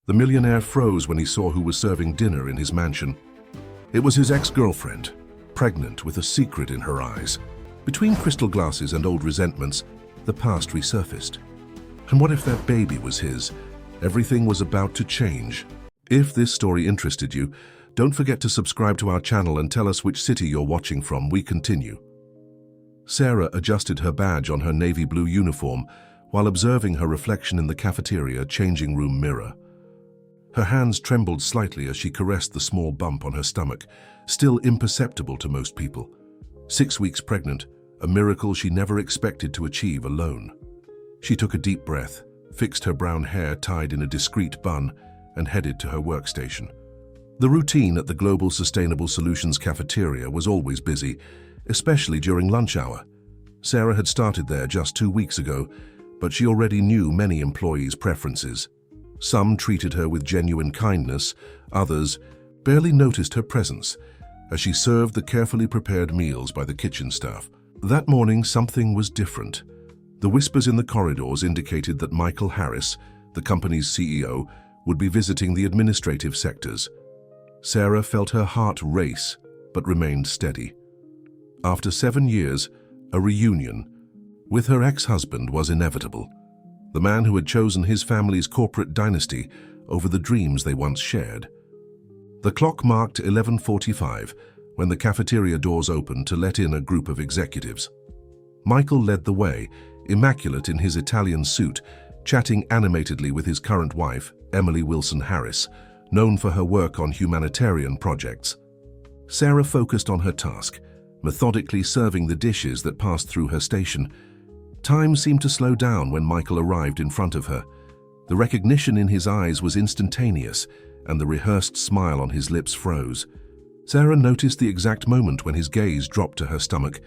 The millionaire froze when he saw who was serving dinner in his mansion. It was his ex-girlfriend, pregnant with a secret in her eyes. Between crystal glasses and old resentments, the past resurfaced. And what if that baby was his? Everything was about to change. If this story interested you, don't forget to subscribe to our channel and tell us which city you're watching from. We continue. Sarah adjusted her badge on her navy blue uniform while observing her reflection in the cafeteria changing room mirror. Her hands trembled slightly as she caressed the small bump on her stomach, still imperceptible to most people. 6 weeks pregnant, a miracle she never expected to achieve alone. She took a deep breath, fixed her brown hair tied in a discreet bun, and headed to her workstation. The routine at the Global Sustainable Solutions cafeteria was always busy, especially during lunch hour. Sarah had started there just 2 weeks ago, but she already knew many employees' preferences. Some treated her with genuine kindness, others barely noticed her presence as she served the carefully prepared meals by the kitchen staff. That morning, something was different. The whispers in the corridors indicated that Michael Harris, the company's CEO, would be visiting the administrative sectors. Sarah felt her heart race, but remained steady. After 7 years, a reunion with her ex-husband was inevitable. The man who had chosen his family's corporate dynasty over the dreams they once shared. The clock marked 11:45 when the cafeteria doors opened to let in a group of executives. Michael led the way, immaculate in his Italian suit, chatting animatedly with his current wife, Emily Wilson Harris, known for her work on humanitarian projects. Sarah focused on her task, methodically serving the dishes that passed through her station. Time seemed to slow down when Michael arrived in front of her. The recognition in his eyes was instantaneous, and the rehearsed smile on his lips froze. Sarah noticed the exact moment when his gaze dropped to her stomach,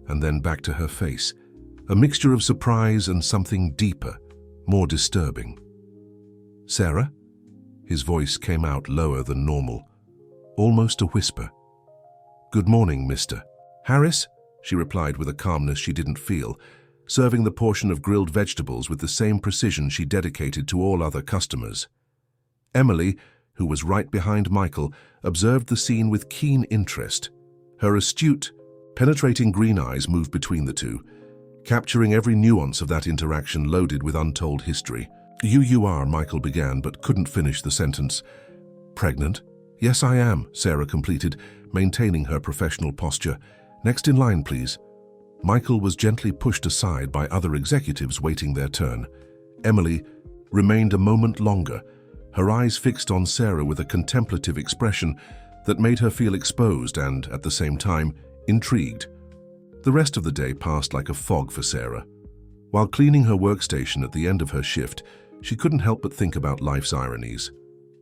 and then back to her face. A mixture of surprise and something deeper, more disturbing. "Sarah?" His voice came out lower than normal, almost a whisper. "Good morning, Mr. Harris," she replied with a calmness she didn't feel, serving the portion of grilled vegetables with the same precision she dedicated to all other customers. Emily, who was right behind Michael, observed the scene with keen interest. Her astute, penetrating green eyes moved between the two, capturing every nuance of that interaction loaded with untold history. You are," Michael began, but couldn't finish the sentence. "Pregnant?" "Yes, I am," Sarah completed, maintaining her professional posture. "Next in line, please." Michael was gently pushed aside by other executives waiting their turn. Emily remained a moment longer, her eyes fixed on Sarah with a contemplative expression that made her feel exposed and, at the same time, intrigued. The rest of the day passed like a fog for Sarah. While cleaning her workstation at the end of her shift, she couldn't help but think about life's ironies.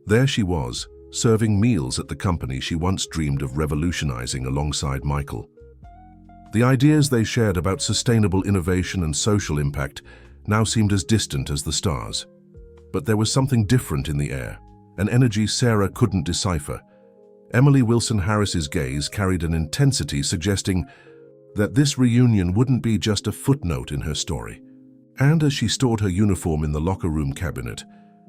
There she was, serving meals at the company she once dreamed of revolutionizing alongside Michael. The ideas they shared about sustainable innovation and social impact now seemed as distant as the stars. But there was something different in the air, an energy Sarah couldn't decipher. Emily Wilson Harris's gaze carried an intensity suggesting that this reunion wouldn't be just a footnote in her story. And as she stored her uniform in the locker room cabinet,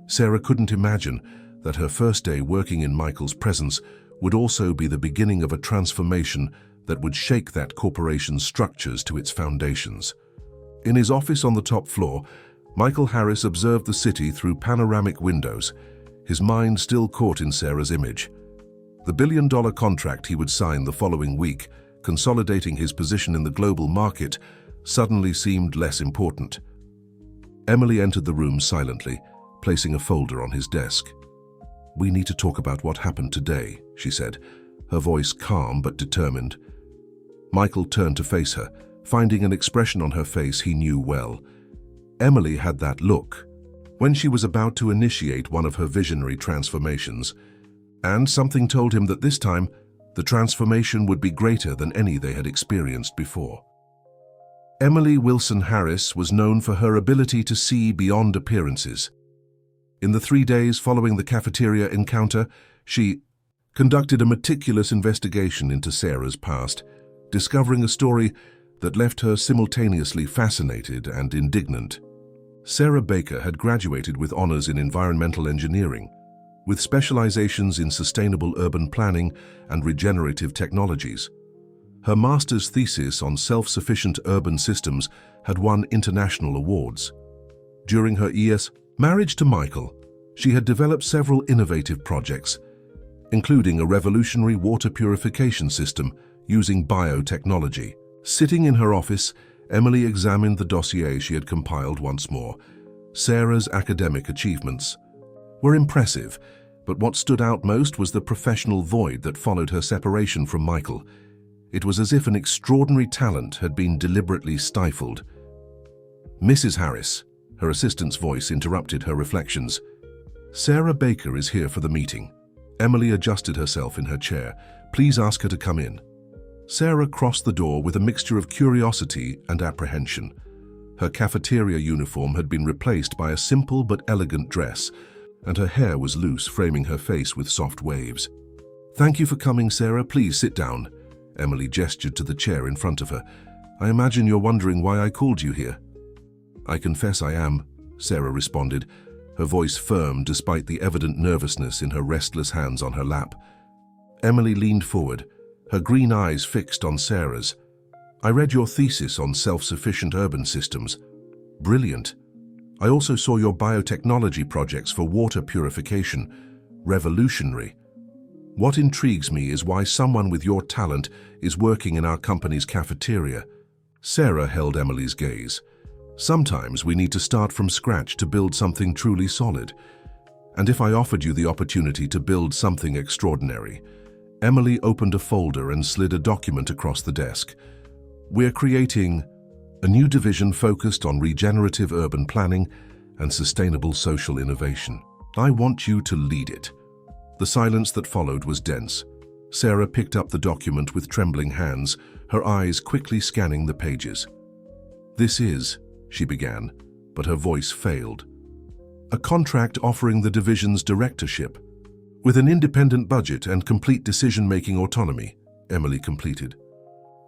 Sarah couldn't imagine that her first day working in Michael's presence would also be the beginning of a transformation that would shake that corporation's structures to its foundations. In his office on the top floor, Michael Harris observed the city through panoramic windows, his mind still caught in Sarah's image. The billion-dollar contract he would sign the following week, consolidating his position in the global market, suddenly seemed less important. Emily entered the room silently, placing a folder on his desk. "We need to talk about what happened today," she said, her voice calm but determined. Michael turned to face her, finding an expression on her face he knew well. Emily had that look when she was about to initiate one of her visionary transformations, and something told him that this time the transformation would be greater than any they had experienced before. Emily Wilson Harris was known for her ability to see beyond appearances. In the 3 days following the cafeteria encounter, she conducted a meticulous investigation into Sarah's past, discovering a story that left her simultaneously fascinated and indignant. Sarah Baker had graduated with honors in environmental engineering, with specializations in sustainable urban planning and regenerative technologies. Her master's thesis on self-sufficient urban systems had won international awards. During her marriage to Michael, she had developed several innovative projects, including a revolutionary water purification system using biotechnology. Sitting in her office, Emily examined the dossier she had compiled once more. Sarah's academic achievements were impressive, but what stood out most was the professional void that followed her separation from Michael. It was as if an extraordinary talent had been deliberately stifled. "Mrs. Harris," her assistant's voice interrupted her reflections. "Sarah Baker is here for the meeting." Emily adjusted herself in her chair. "Please ask her to come in." Sarah crossed the door with a mixture of curiosity and apprehension. Her cafeteria uniform had been replaced by a simple but elegant dress, and her hair was loose, framing her face with soft waves. "Thank you for coming, Sarah. Please sit down." Emily gestured to the chair in front of her. "I imagine you're wondering why I called you here." "I confess I am," Sarah responded, her voice firm despite the evident nervousness in her restless hands on her lap. Emily leaned forward, her green eyes fixed on Sarah's. "I read your thesis on self-sufficient urban systems. Brilliant. I also saw your biotechnology projects for water purification. Revolutionary. What intrigues me is why someone with your talent is working in our company's cafeteria." Sarah held Emily's gaze. "Sometimes we need to start from scratch to build something truly solid. And if I offered you the opportunity to build something extraordinary?" Emily opened a folder and slid a document across the desk. "We're creating a new division focused on regenerative urban planning and sustainable social innovation. I want you to lead it." The silence that followed was dense. Sarah picked up the document with trembling hands, her eyes quickly scanning the pages. "This is," she began, but her voice failed. "A contract offering the division's directorship, with an independent budget and complete decision-making autonomy," Emily completed,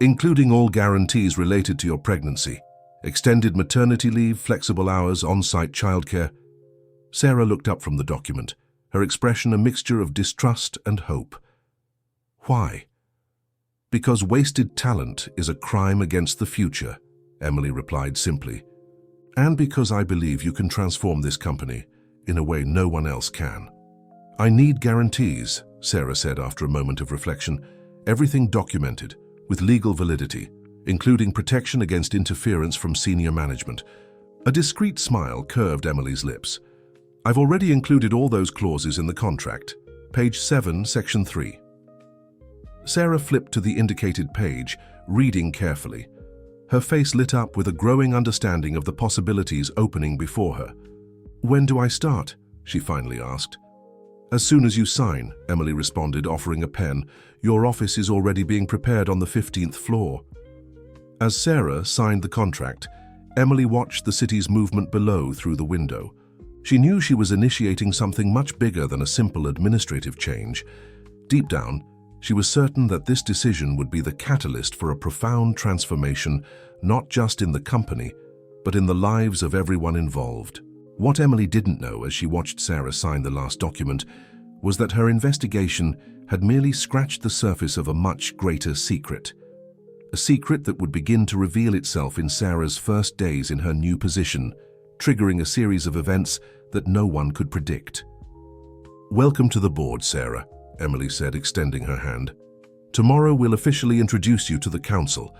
"including all guarantees related to your pregnancy, extended maternity leave, flexible hours, on-site childcare." Sarah looked up from the document, her expression a mixture of distrust and hope. "Why?" "Because wasted talent is a crime against the future," Emily replied simply. "And because I believe you can transform this company in a way no one else can." "I need guarantees," Sarah said after a moment of reflection. "Everything documented, with legal validity, including protection against interference from senior management." A discreet smile curved Emily's lips. "I've already included all those clauses in the contract. Page 7, Section 3. Sarah flipped to the indicated page, reading carefully. Her face lit up with a growing understanding of the possibilities opening before her. "When do I start?" she finally asked. "As soon as you sign," Emily responded, offering a pen. "Your office is already being prepared on the 15th floor." As Sarah signed the contract, Emily watched the city's movement below through the window. She knew she was initiating something much bigger than a simple administrative change. Deep down, she was certain that this decision would be the catalyst for a profound transformation, not just in the company, but in the lives of everyone involved. What Emily didn't know as she watched Sarah sign the last document was that her investigation had merely scratched the surface of a much greater secret. A secret that would begin to reveal itself in Sarah's first days in her new position, triggering a series of events that no one could predict. "Welcome to the board, Sarah," Emily said, extending her hand. "Tomorrow we'll officially introduce you to the council.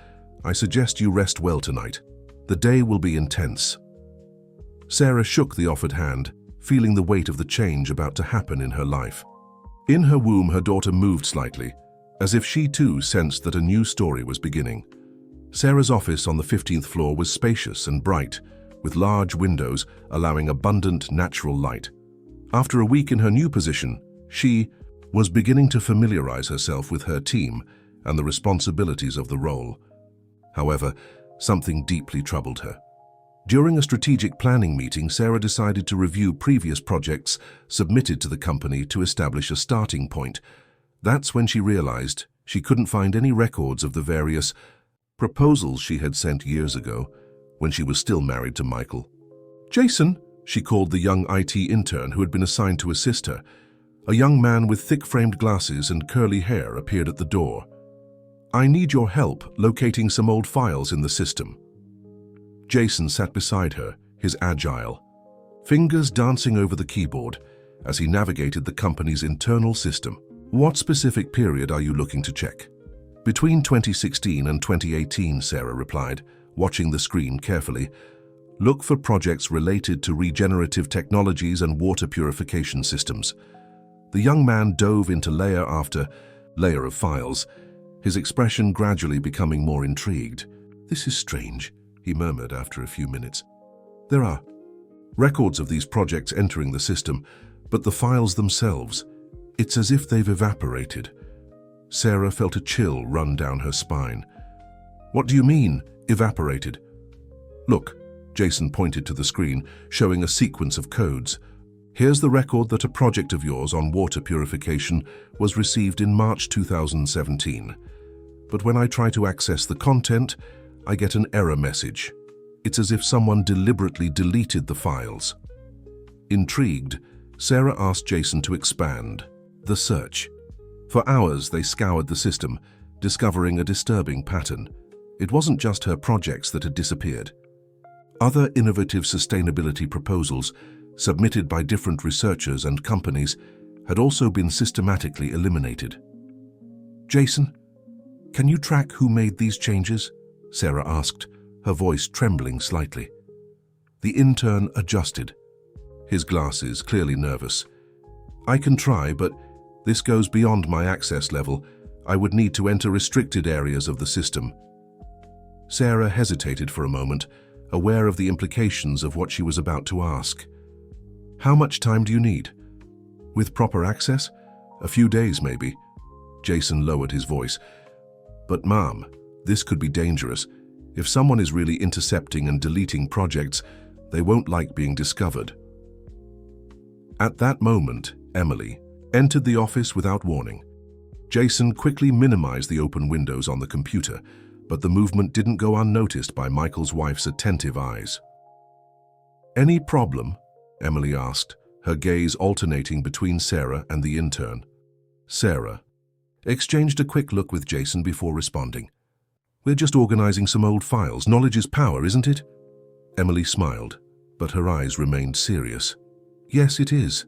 I suggest you rest well tonight. The day will be intense." Sarah shook the offered hand, feeling the weight of the change about to happen in her life. In her womb, her daughter moved slightly, as if she too sensed that a new story was beginning. Sarah's office on the 15th floor was spacious and bright, with large windows allowing abundant natural light. After a week in her new position, she was beginning to familiarize herself with her team and the responsibilities of the role. However, something deeply troubled her. During a strategic planning meeting, Sarah decided to review previous projects submitted to the company to establish a starting point. That's when she realized she couldn't find any records of the various proposals she had sent years ago, when she was still married to Michael. "Jason," she called the young IT intern who had been assigned to assist her. A young man with thick-framed glasses and curly hair appeared at the door. "I need your help locating some old files in the system." Jason sat beside her, his agile fingers dancing over the keyboard as he navigated the company's internal system. "What specific period are you looking to check?" "Between 2016 and 2018, Sarah replied, watching the screen carefully. "Look for projects related to regenerative technologies and water purification systems." The young man dove into layer after layer of files, his expression gradually becoming more intrigued. "This is strange," he murmured after a few minutes. "There are records of these projects entering the system, but the files themselves, it's as if they've evaporated." Sarah felt a chill run down her spine. "What do you mean, evaporated?" "Look," Jason pointed to the screen, showing a sequence of codes. "Here's the record that a project of yours on water purification was received in March 2017. But when I try to access the content, I get an error message. It's as if someone deliberately deleted the files." Intrigued, Sarah asked Jason to expand the search. For hours, they scoured the system, discovering a disturbing pattern. It wasn't just her projects that had disappeared. Other innovative sustainability proposals, submitted by different researchers and companies, had also been systematically eliminated. "Jason, can you track who made these changes?" Sarah asked, her voice trembling slightly. The intern adjusted, his glasses clearly nervous. "I can try, but this goes beyond my access level. I would need to enter restricted areas of the system." Sarah hesitated for a moment, aware of the implications of what she was about to ask. "How much time do you need?" "With proper access? A few days, maybe." Jason lowered his voice. "But ma'am, this could be dangerous. If someone is really intercepting and deleting projects, they won't like being discovered." At that moment, Emily entered the office without warning. Jason quickly minimized the open windows on the computer, but the movement didn't go unnoticed by Michael's wife's attentive eyes. "Any problem?" Emily asked, her gaze alternating between Sarah and the intern. Sarah exchanged a quick look with Jason before responding. "We're just organizing some old files. Knowledge is power, isn't it?" Emily smiled, but her eyes remained serious. "Yes, it is.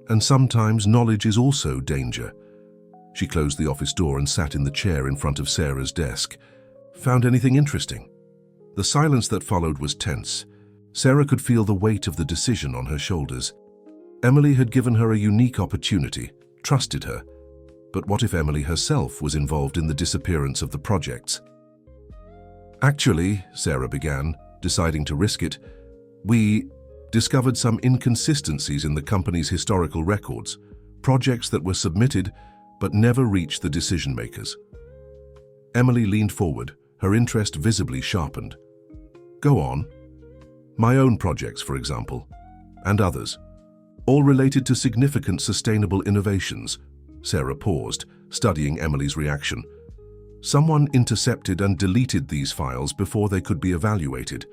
And sometimes knowledge is also danger." She closed the office door and sat in the chair in front of Sarah's desk. "Found anything interesting?" The silence that followed was tense. Sarah could feel the weight of the decision on her shoulders. Emily had given her a unique opportunity, trusted her. But what if Emily herself was involved in the disappearance of the projects? "Actually," Sarah began, deciding to risk it, "we discovered some inconsistencies in the company's historical records, projects that were submitted but never reached the decision-makers." Emily leaned forward, her interest visibly sharpened. "Go on." "My own projects, for example, and others, all related to significant sustainable innovations." Sarah paused, studying Emily's reaction. "Someone intercepted and deleted these files before they could be evaluated."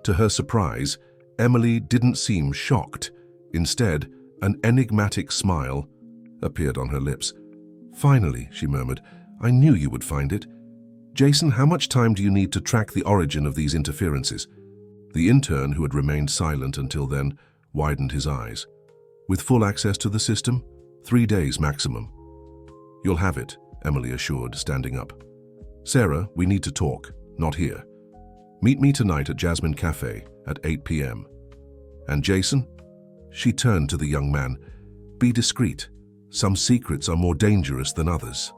To her surprise, Emily didn't seem shocked. Instead, an enigmatic smile appeared on her lips. "Finally," she murmured, "I knew you would find it. Jason, how much time do you need to track the origin of these interferences?" The intern, who had remained silent until then, widened his eyes. "With full access to the system? 3 days maximum." "You'll have it," Emily assured, standing up. "Sarah, we need to talk, not here. Meet me tonight at Jasmine Cafe at 8 p.m. And Jason?" She turned to the young man. "Be discreet. Some secrets are more dangerous than others."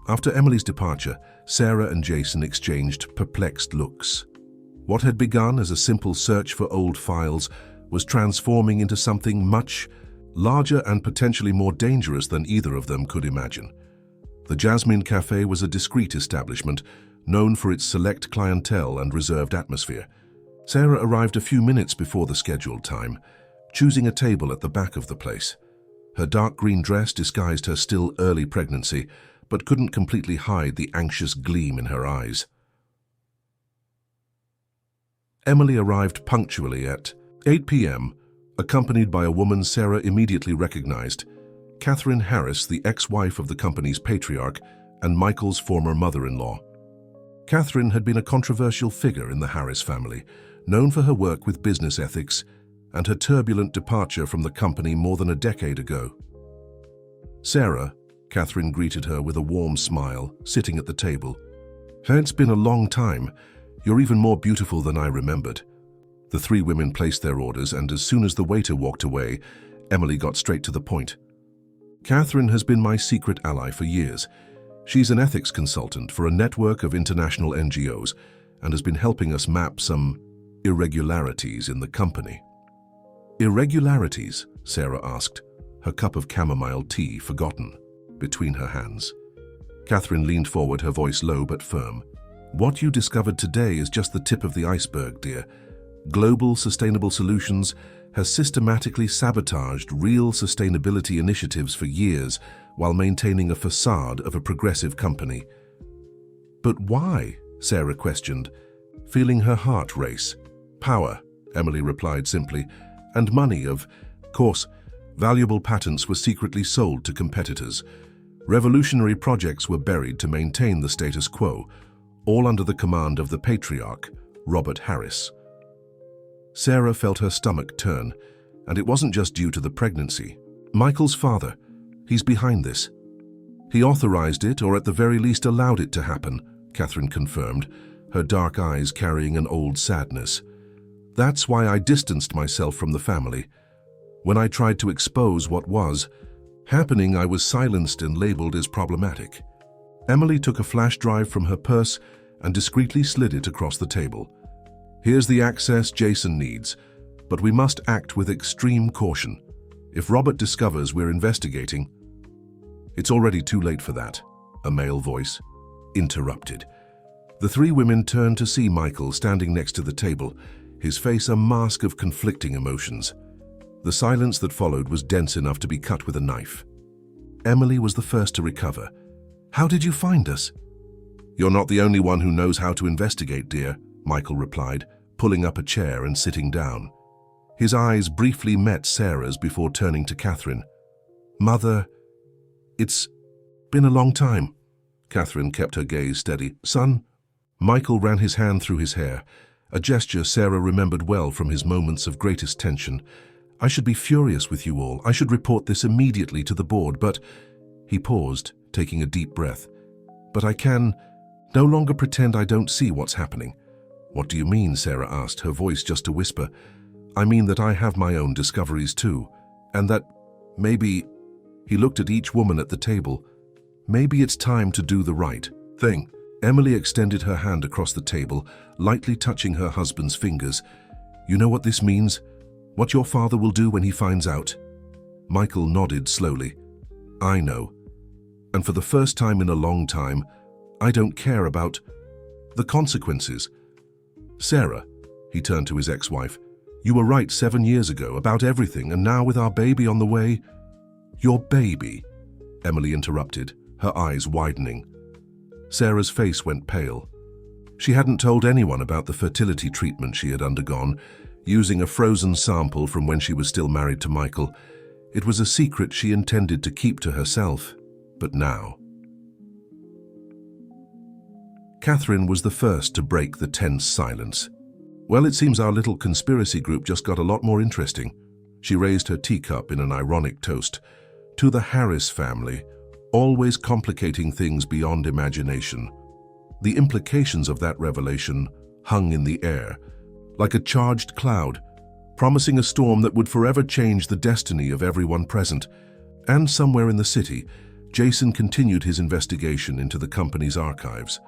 After Emily's departure, Sarah and Jason exchanged perplexed looks. What had begun as a simple search for old files was transforming into something much larger and potentially more dangerous than either of them could imagine. The Jasmine Cafe was a discreet establishment, known for its select clientele and reserved atmosphere. Sarah arrived a few minutes before the scheduled time, choosing a table at the back of the place. Her dark green dress disguised her still early pregnancy, but couldn't completely hide the anxious gleam in her eyes. Emily arrived punctually at 8 p.m., accompanied by a woman Sarah immediately recognized, Catherine Harris, the ex-wife of the company's patriarch and Michael's former mother-in-law. Catherine had been a controversial figure in the Harris family, known for her work with business ethics and her turbulent departure from the company more than a decade ago. Sarah, Catherine greeted her with a warm smile, sitting at the table. "It's been a long time. You're even more beautiful than I remembered." The three women placed their orders, and as soon as the waiter walked away, Emily got straight to the point. "Catherine has been my secret ally for years. She's an ethics consultant for a network of international NGOs and has been helping us map some irregularities in the company." "Irregularities?" Sarah asked, her cup of chamomile tea forgotten between her hands. Catherine leaned forward, her voice low but firm. "What you discovered today is just the tip of the iceberg, dear. Global Sustainable Solutions has systematically sabotaged real sustainability initiatives for years while maintaining a facade of a progressive company." "But why?" Sarah questioned, feeling her heart race. "Power," Emily replied simply, "and money. Of course, valuable patents were secretly sold to competitors. Revolutionary projects were buried to maintain the status quo, all under the command of the patriarch, Robert Harris." Sarah felt her stomach turn, and it wasn't just due to the pregnancy. Michael's father, he's behind this. "He authorized it, or at the very least allowed it to happen," Catherine confirmed, her dark eyes carrying an old sadness. "That's why I distanced myself from the family. When I tried to expose what was happening, I was silenced and labeled as problematic." Emily took a flash drive from her purse and discreetly slid it across the table. "Here's the access Jason needs, but we must act with extreme caution. If Robert discovers we're investigating—" "It's already too late for that," a male voice interrupted. The three women turned to see Michael standing next to the table, his face a mask of conflicting emotions. The silence that followed was dense enough to be cut with a knife. Emily was the first to recover. "How did you find us?" "You're not the only one who knows how to investigate, dear," Michael replied, pulling up a chair and sitting down. His eyes briefly met Sarah's before turning to Catherine. "Mother, it's been a long time." Catherine kept her gaze steady. "Son?" Michael ran his hand through his hair, a gesture Sarah remembered well from his moments of greatest tension. "I should be furious with you all. I should report this immediately to the board, but—" He paused, taking a deep breath. "But I can no longer pretend I don't see what's happening." "What do you mean?" Sarah asked, her voice just a whisper. "I mean that I have my own discoveries too, and that maybe—" He looked at each woman at the table. "Maybe it's time to do the right thing." Emily extended her hand across the table, lightly touching her husband's fingers. "You know what this means? What your father will do when he finds out?" Michael nodded slowly. "I know. And for the first time in a long time, I don't care about the consequences." "Sarah," he turned to his ex-wife, "you were right 7 years ago about everything, and now with our baby on the way—" "Your baby," Emily interrupted, her eyes widening. Sarah's face went pale. She hadn't told anyone about the fertility treatment she had undergone, using a frozen sample from when she was still married to Michael. It was a secret she intended to keep to herself, but now. Catherine was the first to break the tense silence. "Well, it seems our little conspiracy group just got a lot more interesting." She raised her teacup in an ironic toast. "To the Harris family, always complicating things beyond imagination." The implications of that revelation hung in the air, like a charged cloud, promising a storm that would forever change the destiny of everyone present. And somewhere in the city, Jason continued his investigation into the company's archives,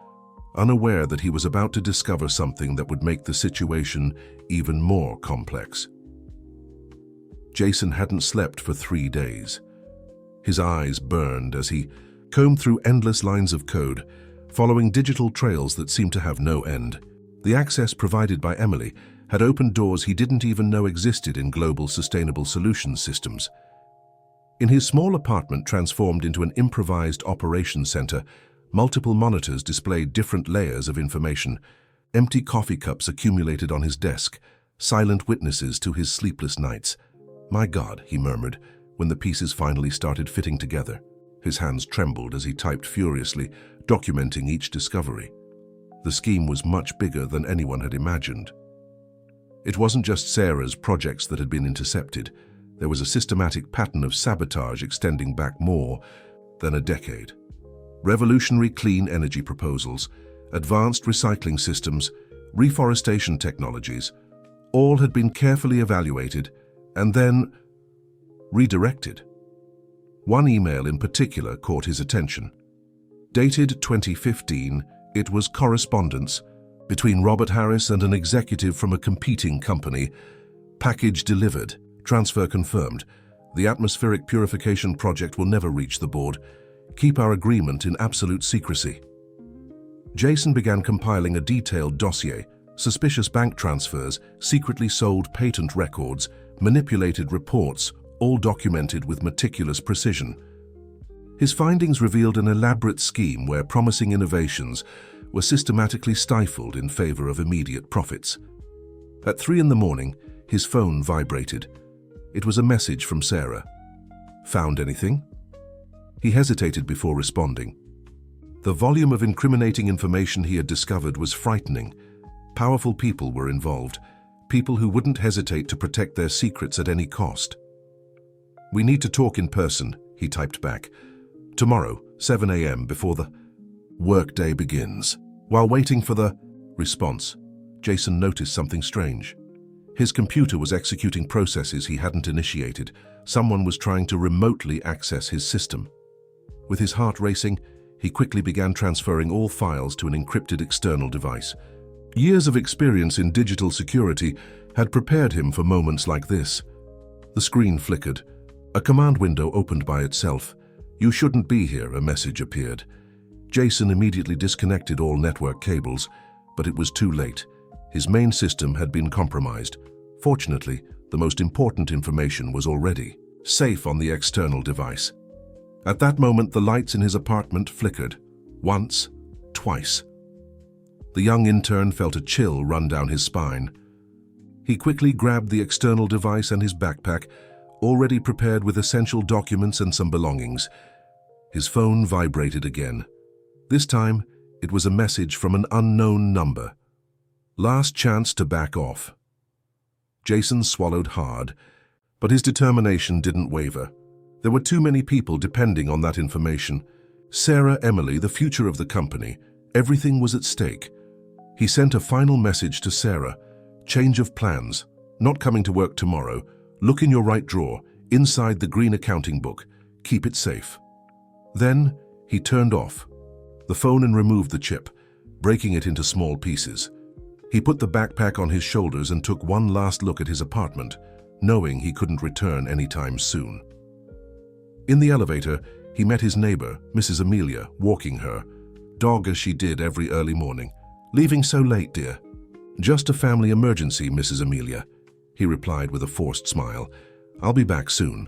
unaware that he was about to discover something that would make the situation even more complex. Jason hadn't slept for 3 days. His eyes burned as he combed through endless lines of code, following digital trails that seemed to have no end. The access provided by Emily had opened doors he didn't even know existed in global sustainable solutions systems. In his small apartment transformed into an improvised operations center, multiple monitors displayed different layers of information. Empty coffee cups accumulated on his desk, silent witnesses to his sleepless nights. "My God," he murmured, when the pieces finally started fitting together. His hands trembled as he typed furiously, documenting each discovery. The scheme was much bigger than anyone had imagined. It wasn't just Sarah's projects that had been intercepted. There was a systematic pattern of sabotage extending back more than a decade. Revolutionary clean energy proposals, advanced recycling systems, reforestation technologies, all had been carefully evaluated and then redirected. One email in particular caught his attention. Dated 2015, it was correspondence between Robert Harris and an executive from a competing company. Package delivered, transfer confirmed. The atmospheric purification project will never reach the board. Keep our agreement in absolute secrecy. Jason began compiling a detailed dossier: suspicious bank transfers, secretly sold patent records, manipulated reports, all documented with meticulous precision. His findings revealed an elaborate scheme where promising innovations were systematically stifled in favor of immediate profits. At 3 in the morning, his phone vibrated. It was a message from Sarah. "Found anything?" He hesitated before responding. The volume of incriminating information he had discovered was frightening. Powerful people were involved, people who wouldn't hesitate to protect their secrets at any cost. "We need to talk in person," he typed back. "Tomorrow, 7 a.m. before the workday begins." While waiting for the response, Jason noticed something strange. His computer was executing processes he hadn't initiated. Someone was trying to remotely access his system. With his heart racing, he quickly began transferring all files to an encrypted external device. Years of experience in digital security had prepared him for moments like this. The screen flickered. A command window opened by itself. "You shouldn't be here," a message appeared. Jason immediately disconnected all network cables, but it was too late. His main system had been compromised. Fortunately, the most important information was already safe on the external device. At that moment, the lights in his apartment flickered. Once, twice. The young intern felt a chill run down his spine. He quickly grabbed the external device and his backpack, already prepared with essential documents and some belongings. His phone vibrated again. This time, it was a message from an unknown number. Last chance to back off. Jason swallowed hard, but his determination didn't waver. There were too many people depending on that information. Sarah, Emily, the future of the company. Everything was at stake. He sent a final message to Sarah. "Change of plans. Not coming to work tomorrow. Look in your right drawer, inside the green accounting book. Keep it safe." Then he turned off the phone and removed the chip, breaking it into small pieces. He put the backpack on his shoulders and took one last look at his apartment, knowing he couldn't return anytime soon. In the elevator, he met his neighbor, Mrs. Amelia, walking her dog as she did every early morning. "Leaving so late, dear?" "Just a family emergency, Mrs. Amelia," he replied with a forced smile. "I'll be back soon."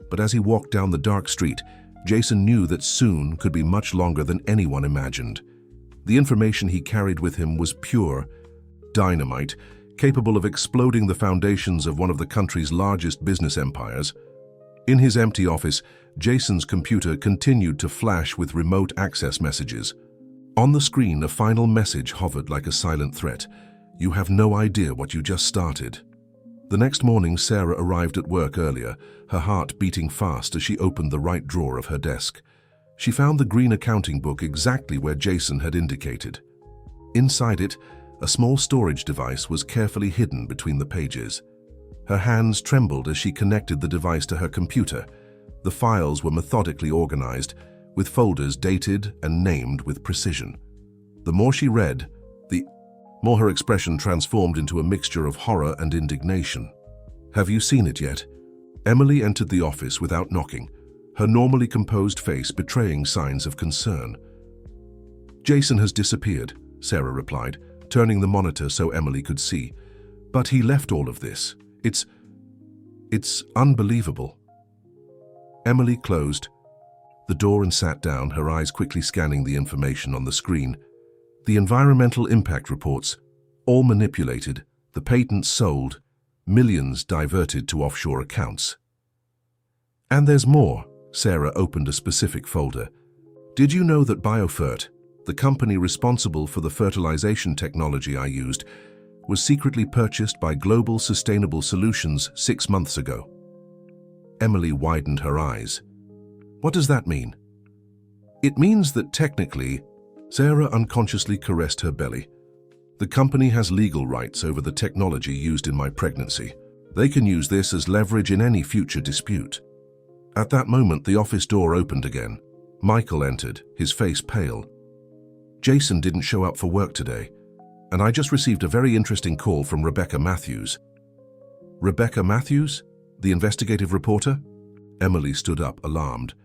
But as he walked down the dark street, Jason knew that soon could be much longer than anyone imagined. The information he carried with him was pure dynamite, capable of exploding the foundations of one of the country's largest business empires. In his empty office, Jason's computer continued to flash with remote access messages. On the screen, a final message hovered like a silent threat. "You have no idea what you just started." The next morning, Sarah arrived at work earlier, her heart beating fast as she opened the right drawer of her desk. She found the green accounting book exactly where Jason had indicated. Inside it, a small storage device was carefully hidden between the pages. Her hands trembled as she connected the device to her computer. The files were methodically organized, with folders dated and named with precision. The more she read, the more her expression transformed into a mixture of horror and indignation. "Have you seen it yet?" Emily entered the office without knocking, her normally composed face betraying signs of concern. "Jason has disappeared," Sarah replied, turning the monitor so Emily could see. "But he left all of this. It's unbelievable." Emily closed the door and sat down, her eyes quickly scanning the information on the screen. The environmental impact reports, all manipulated, the patents sold, millions diverted to offshore accounts. And there's more. Sarah opened a specific folder. Did you know that Biofert, the company responsible for the fertilization technology I used, was secretly purchased by Global Sustainable Solutions 6 months ago? Emily widened her eyes. What does that mean? It means that technically, Sarah unconsciously caressed her belly. The company has legal rights over the technology used in my pregnancy. They can use this as leverage in any future dispute. At that moment, the office door opened again. Michael entered, his face pale. Jason didn't show up for work today, and I just received a very interesting call from Rebecca Matthews. Rebecca Matthews? The investigative reporter? Emily stood up, alarmed.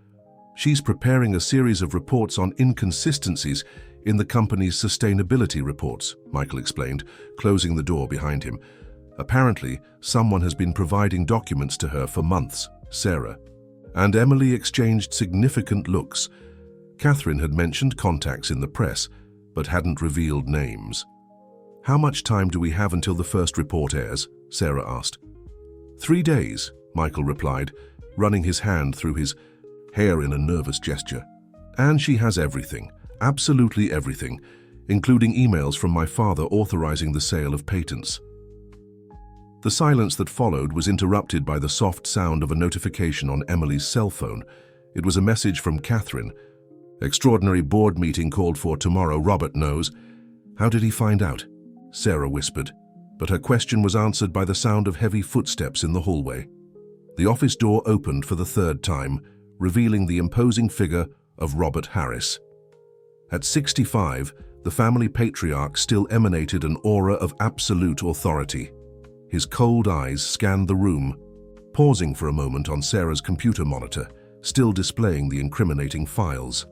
She's preparing a series of reports on inconsistencies in the company's sustainability reports, Michael explained, closing the door behind him. Apparently, someone has been providing documents to her for months, Sarah. And Emily exchanged significant looks. Catherine had mentioned contacts in the press, but hadn't revealed names. How much time do we have until the first report airs? Sarah asked. 3 days, Michael replied, running his hand through his hair in a nervous gesture. And she has everything, absolutely everything, including emails from my father authorizing the sale of patents. The silence that followed was interrupted by the soft sound of a notification on Emily's cell phone. It was a message from Catherine. Extraordinary board meeting called for tomorrow, Robert knows. How did he find out? Sarah whispered, but her question was answered by the sound of heavy footsteps in the hallway. The office door opened for the 3rd time, revealing the imposing figure of Robert Harris. At 65, the family patriarch still emanated an aura of absolute authority. His cold eyes scanned the room, pausing for a moment on Sarah's computer monitor, still displaying the incriminating files.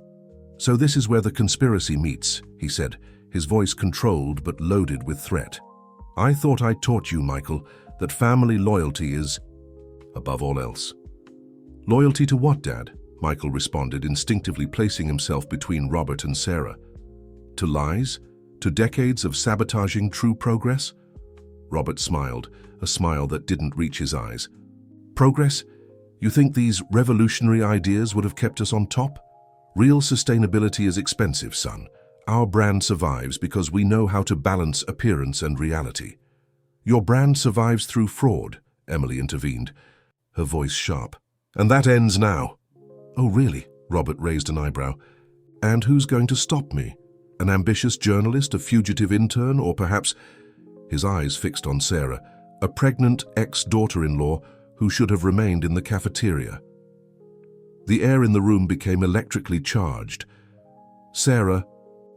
So this is where the conspiracy meets, he said, his voice controlled but loaded with threat. I thought I taught you, Michael, that family loyalty is above all else. Loyalty to what, Dad? Michael responded, instinctively placing himself between Robert and Sarah. To lies? To decades of sabotaging true progress? Robert smiled, a smile that didn't reach his eyes. Progress? You think these revolutionary ideas would have kept us on top? Real sustainability is expensive, son. Our brand survives because we know how to balance appearance and reality. Your brand survives through fraud, Emily intervened, her voice sharp. And that ends now. Oh, really? Robert raised an eyebrow. And who's going to stop me? An ambitious journalist, a fugitive intern, or perhaps, his eyes fixed on Sarah, a pregnant ex-daughter-in-law who should have remained in the cafeteria? The air in the room became electrically charged. Sarah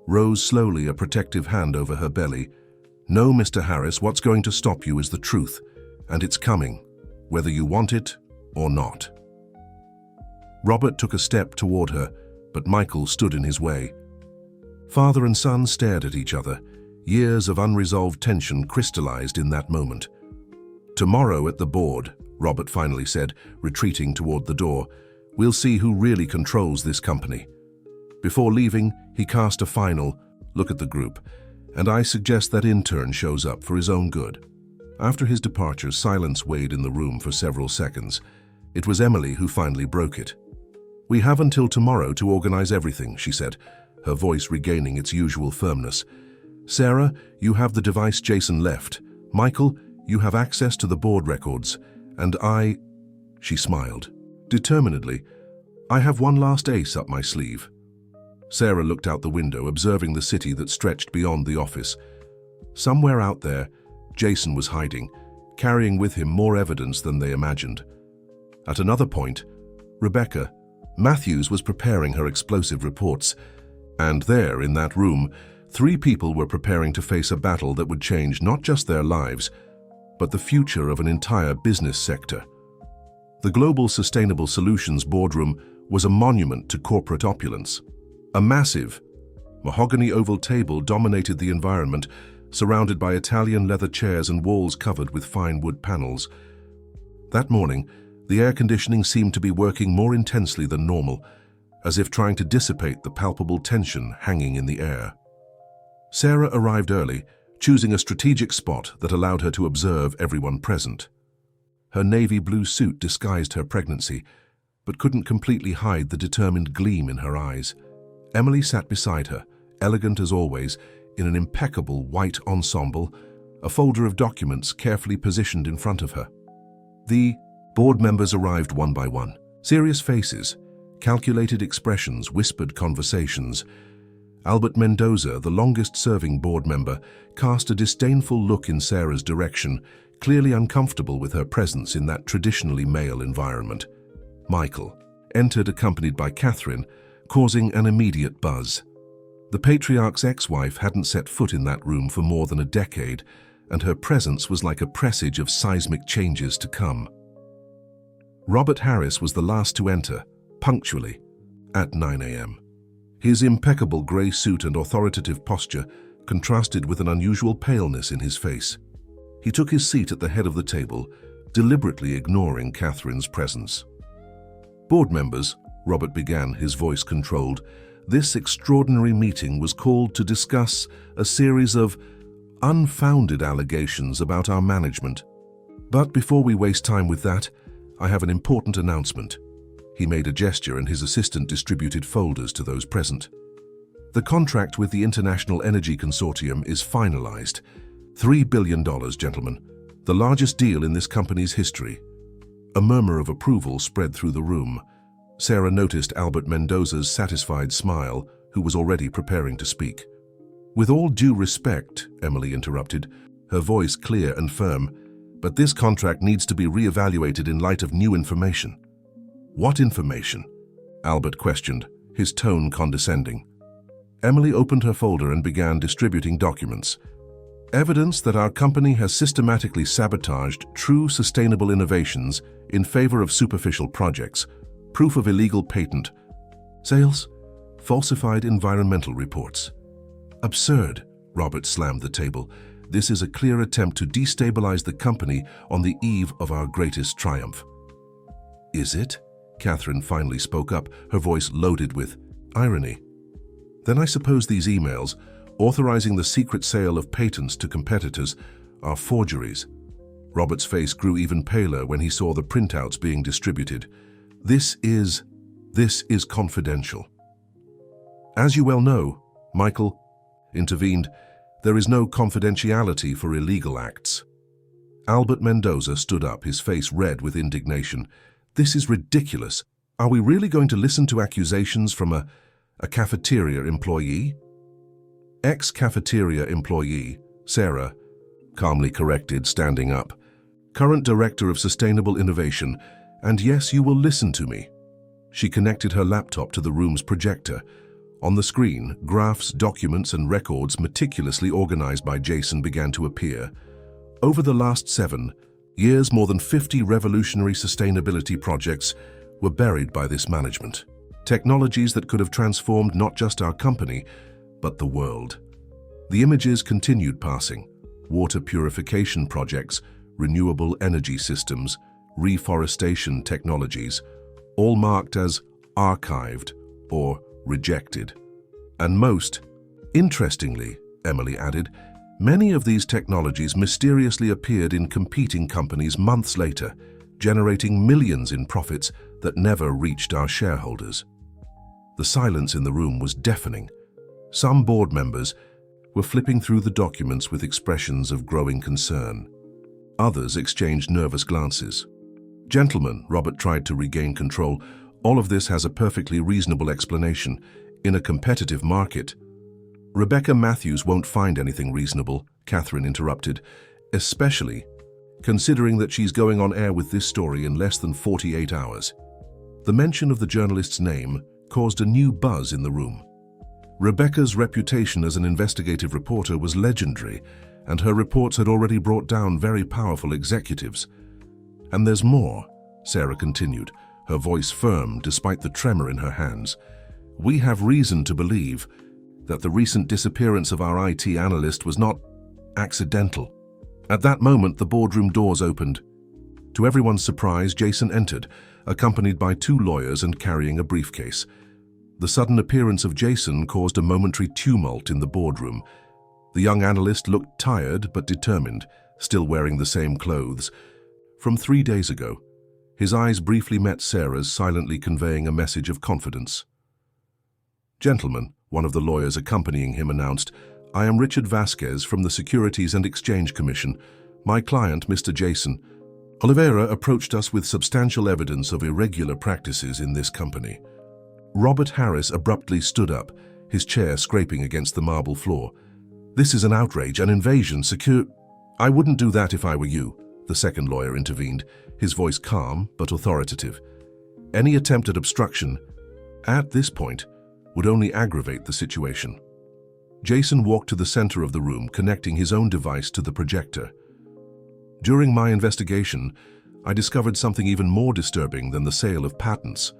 rose slowly, a protective hand over her belly. No, Mr. Harris, what's going to stop you is the truth, and it's coming, whether you want it or not. Robert took a step toward her, but Michael stood in his way. Father and son stared at each other. Years of unresolved tension crystallized in that moment. Tomorrow at the board, Robert finally said, retreating toward the door, we'll see who really controls this company. Before leaving, he cast a final look at the group, and I suggest that intern shows up for his own good. After his departure, silence weighed in the room for several seconds. It was Emily who finally broke it. We have until tomorrow to organize everything, she said, her voice regaining its usual firmness. Sarah, you have the device Jason left. Michael, you have access to the board records. And I, she smiled, determinedly, I have one last ace up my sleeve. Sarah looked out the window, observing the city that stretched beyond the office. Somewhere out there, Jason was hiding, carrying with him more evidence than they imagined. At another point, Rebecca Matthews was preparing her explosive reports, and there, in that room, 3 people were preparing to face a battle that would change not just their lives, but the future of an entire business sector. The Global Sustainable Solutions boardroom was a monument to corporate opulence. A massive, mahogany oval table dominated the environment, surrounded by Italian leather chairs and walls covered with fine wood panels. That morning, the air conditioning seemed to be working more intensely than normal, as if trying to dissipate the palpable tension hanging in the air. Sarah arrived early, choosing a strategic spot that allowed her to observe everyone present. Her navy blue suit disguised her pregnancy, but couldn't completely hide the determined gleam in her eyes. Emily sat beside her, elegant as always, in an impeccable white ensemble, a folder of documents carefully positioned in front of her. The board members arrived one by one. Serious faces, calculated expressions, whispered conversations. Albert Mendoza, the longest-serving board member, cast a disdainful look in Sarah's direction, clearly uncomfortable with her presence in that traditionally male environment. Michael entered accompanied by Catherine, causing an immediate buzz. The patriarch's ex-wife hadn't set foot in that room for more than a decade, and her presence was like a presage of seismic changes to come. Robert Harris was the last to enter, punctually, at 9 a.m. His impeccable grey suit and authoritative posture contrasted with an unusual paleness in his face. He took his seat at the head of the table, deliberately ignoring Catherine's presence. "Board members," Robert began, his voice controlled, "this extraordinary meeting was called to discuss a series of unfounded allegations about our management. But before we waste time with that, I have an important announcement." He made a gesture and his assistant distributed folders to those present. "The contract with the International Energy Consortium is finalized. $3 billion, gentlemen. The largest deal in this company's history." A murmur of approval spread through the room. Sarah noticed Albert Mendoza's satisfied smile, who was already preparing to speak. "With all due respect," Emily interrupted, her voice clear and firm, "but this contract needs to be re-evaluated in light of new information." "What information?" Albert questioned, his tone condescending. Emily opened her folder and began distributing documents. "Evidence that our company has systematically sabotaged true sustainable innovations in favor of superficial projects, proof of illegal patent sales, falsified environmental reports." "Absurd," Robert slammed the table. "This is a clear attempt to destabilize the company on the eve of our greatest triumph." "Is it?" Catherine finally spoke up, her voice loaded with irony. "Then I suppose these emails, authorizing the secret sale of patents to competitors, are forgeries." Robert's face grew even paler when he saw the printouts being distributed. This is confidential." "As you well know," Michael intervened, "there is no confidentiality for illegal acts." Albert Mendoza stood up, his face red with indignation. "This is ridiculous. Are we really going to listen to accusations from a cafeteria employee?" "Ex-cafeteria employee, Sarah," calmly corrected, standing up. "Current Director of Sustainable Innovation, and yes, you will listen to me." She connected her laptop to the room's projector. On the screen, graphs, documents, and records meticulously organized by Jason began to appear. Over the last 7 years, more than 50 revolutionary sustainability projects were buried by this management. Technologies that could have transformed not just our company, but the world. The images continued passing. Water purification projects, renewable energy systems, reforestation technologies, all marked as archived or rejected. And most interestingly, Emily added, many of these technologies mysteriously appeared in competing companies months later, generating millions in profits that never reached our shareholders. The silence in the room was deafening. Some board members were flipping through the documents with expressions of growing concern. Others exchanged nervous glances. "Gentlemen," Robert tried to regain control, "all of this has a perfectly reasonable explanation. In a competitive market—" "Rebecca Matthews won't find anything reasonable," Catherine interrupted, "especially considering that she's going on air with this story in less than 48 hours. The mention of the journalist's name caused a new buzz in the room. Rebecca's reputation as an investigative reporter was legendary, and her reports had already brought down very powerful executives. And there's more," Sarah continued, her voice firm despite the tremor in her hands. "We have reason to believe that the recent disappearance of our IT analyst was not accidental." At that moment, the boardroom doors opened. To everyone's surprise, Jason entered, accompanied by 2 lawyers and carrying a briefcase. The sudden appearance of Jason caused a momentary tumult in the boardroom. The young analyst looked tired but determined, still wearing the same clothes. From 3 days ago, his eyes briefly met Sarah's, silently conveying a message of confidence. "Gentlemen," one of the lawyers accompanying him announced, "I am Richard Vasquez from the Securities and Exchange Commission. My client, Mr. Jason Oliveira, approached us with substantial evidence of irregular practices in this company." Robert Harris abruptly stood up, his chair scraping against the marble floor. "This is an outrage, an invasion, I wouldn't do that if I were you," the second lawyer intervened, his voice calm but authoritative. "Any attempt at obstruction, at this point, would only aggravate the situation." Jason walked to the center of the room, connecting his own device to the projector. "During my investigation, I discovered something even more disturbing than the sale of patents."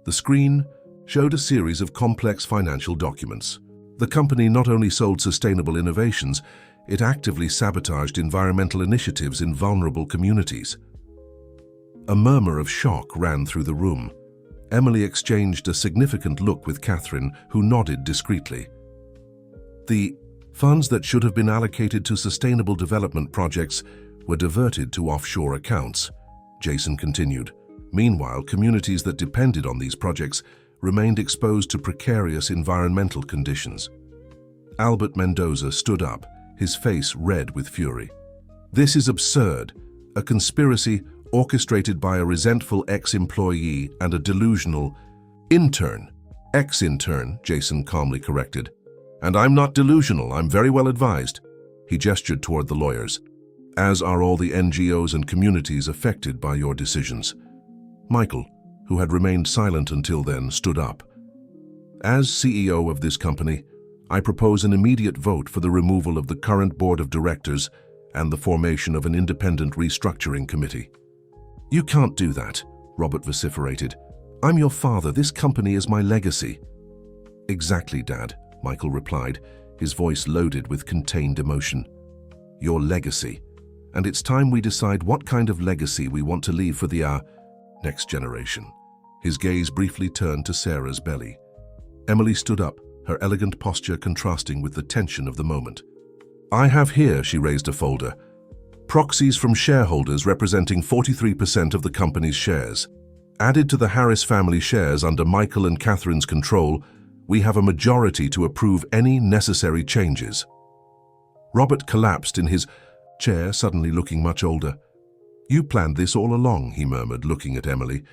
The screen showed a series of complex financial documents. The company not only sold sustainable innovations, it actively sabotaged environmental initiatives in vulnerable communities. A murmur of shock ran through the room. Emily exchanged a significant look with Catherine, who nodded discreetly. "The funds that should have been allocated to sustainable development projects were diverted to offshore accounts," Jason continued. "Meanwhile, communities that depended on these projects remained exposed to precarious environmental conditions." Albert Mendoza stood up, his face red with fury. "This is absurd, a conspiracy orchestrated by a resentful ex-employee and a delusional intern." "Ex-intern," Jason calmly corrected. "And I'm not delusional, I'm very well advised." He gestured toward the lawyers. "As are all the NGOs and communities affected by your decisions." Michael, who had remained silent until then, stood up. "As CEO of this company, I propose an immediate vote for the removal of the current board of directors and the formation of an independent restructuring committee." "You can't do that," Robert vociferated. "I'm your father. This company is my legacy." "Exactly, Dad," Michael replied, his voice loaded with contained emotion. "Your legacy. And it's time we decide what kind of legacy we want to leave for the next generation." His gaze briefly turned to Sarah's belly. Emily stood up, her elegant posture contrasting with the tension of the moment. "I have here," she raised a folder, "proxies from shareholders representing 43% of the company's shares. Added to the Harris family shares under Michael and Catherine's control, we have a majority to approve any necessary changes." Robert collapsed in his chair, suddenly looking much older. "You planned this all along," he murmured, looking at Emily.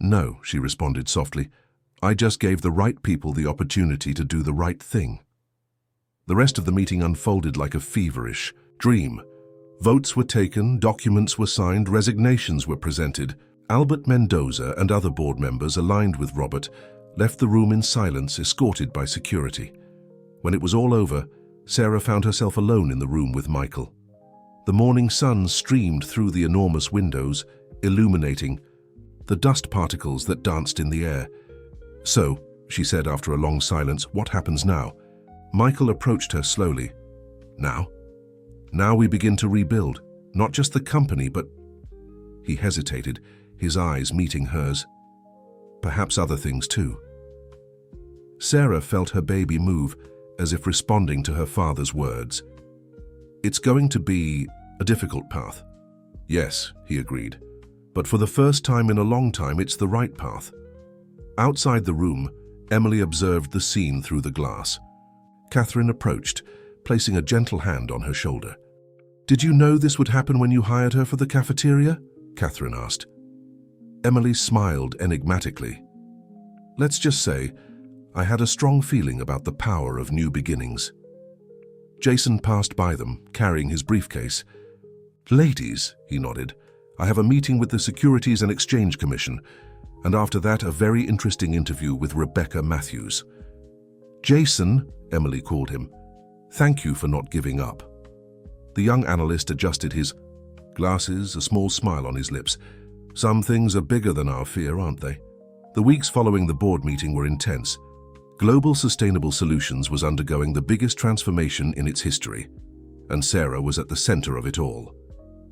"No," she responded softly. "I just gave the right people the opportunity to do the right thing." The rest of the meeting unfolded like a feverish dream. Votes were taken, documents were signed, resignations were presented. Albert Mendoza and other board members aligned with Robert left the room in silence, escorted by security. When it was all over, Sarah found herself alone in the room with Michael. The morning sun streamed through the enormous windows, illuminating the dust particles that danced in the air. "So," she said after a long silence, "what happens now?" Michael approached her slowly. "Now? Now we begin to rebuild, not just the company, but—" He hesitated, his eyes meeting hers. "Perhaps other things too." Sarah felt her baby move, as if responding to her father's words. "It's going to be a difficult path." "Yes," he agreed. "But for the first time in a long time, it's the right path." Outside the room, Emily observed the scene through the glass. Catherine approached, placing a gentle hand on her shoulder. "Did you know this would happen when you hired her for the cafeteria?" Catherine asked. Emily smiled enigmatically. "Let's just say, I had a strong feeling about the power of new beginnings." Jason passed by them, carrying his briefcase. "Ladies," he nodded, "I have a meeting with the Securities and Exchange Commission, and after that a very interesting interview with Rebecca Matthews." "Jason," Emily called him, "thank you for not giving up." The young analyst adjusted his glasses, a small smile on his lips. "Some things are bigger than our fear, aren't they?" The weeks following the board meeting were intense. Global Sustainable Solutions was undergoing the biggest transformation in its history, and Sarah was at the center of it all.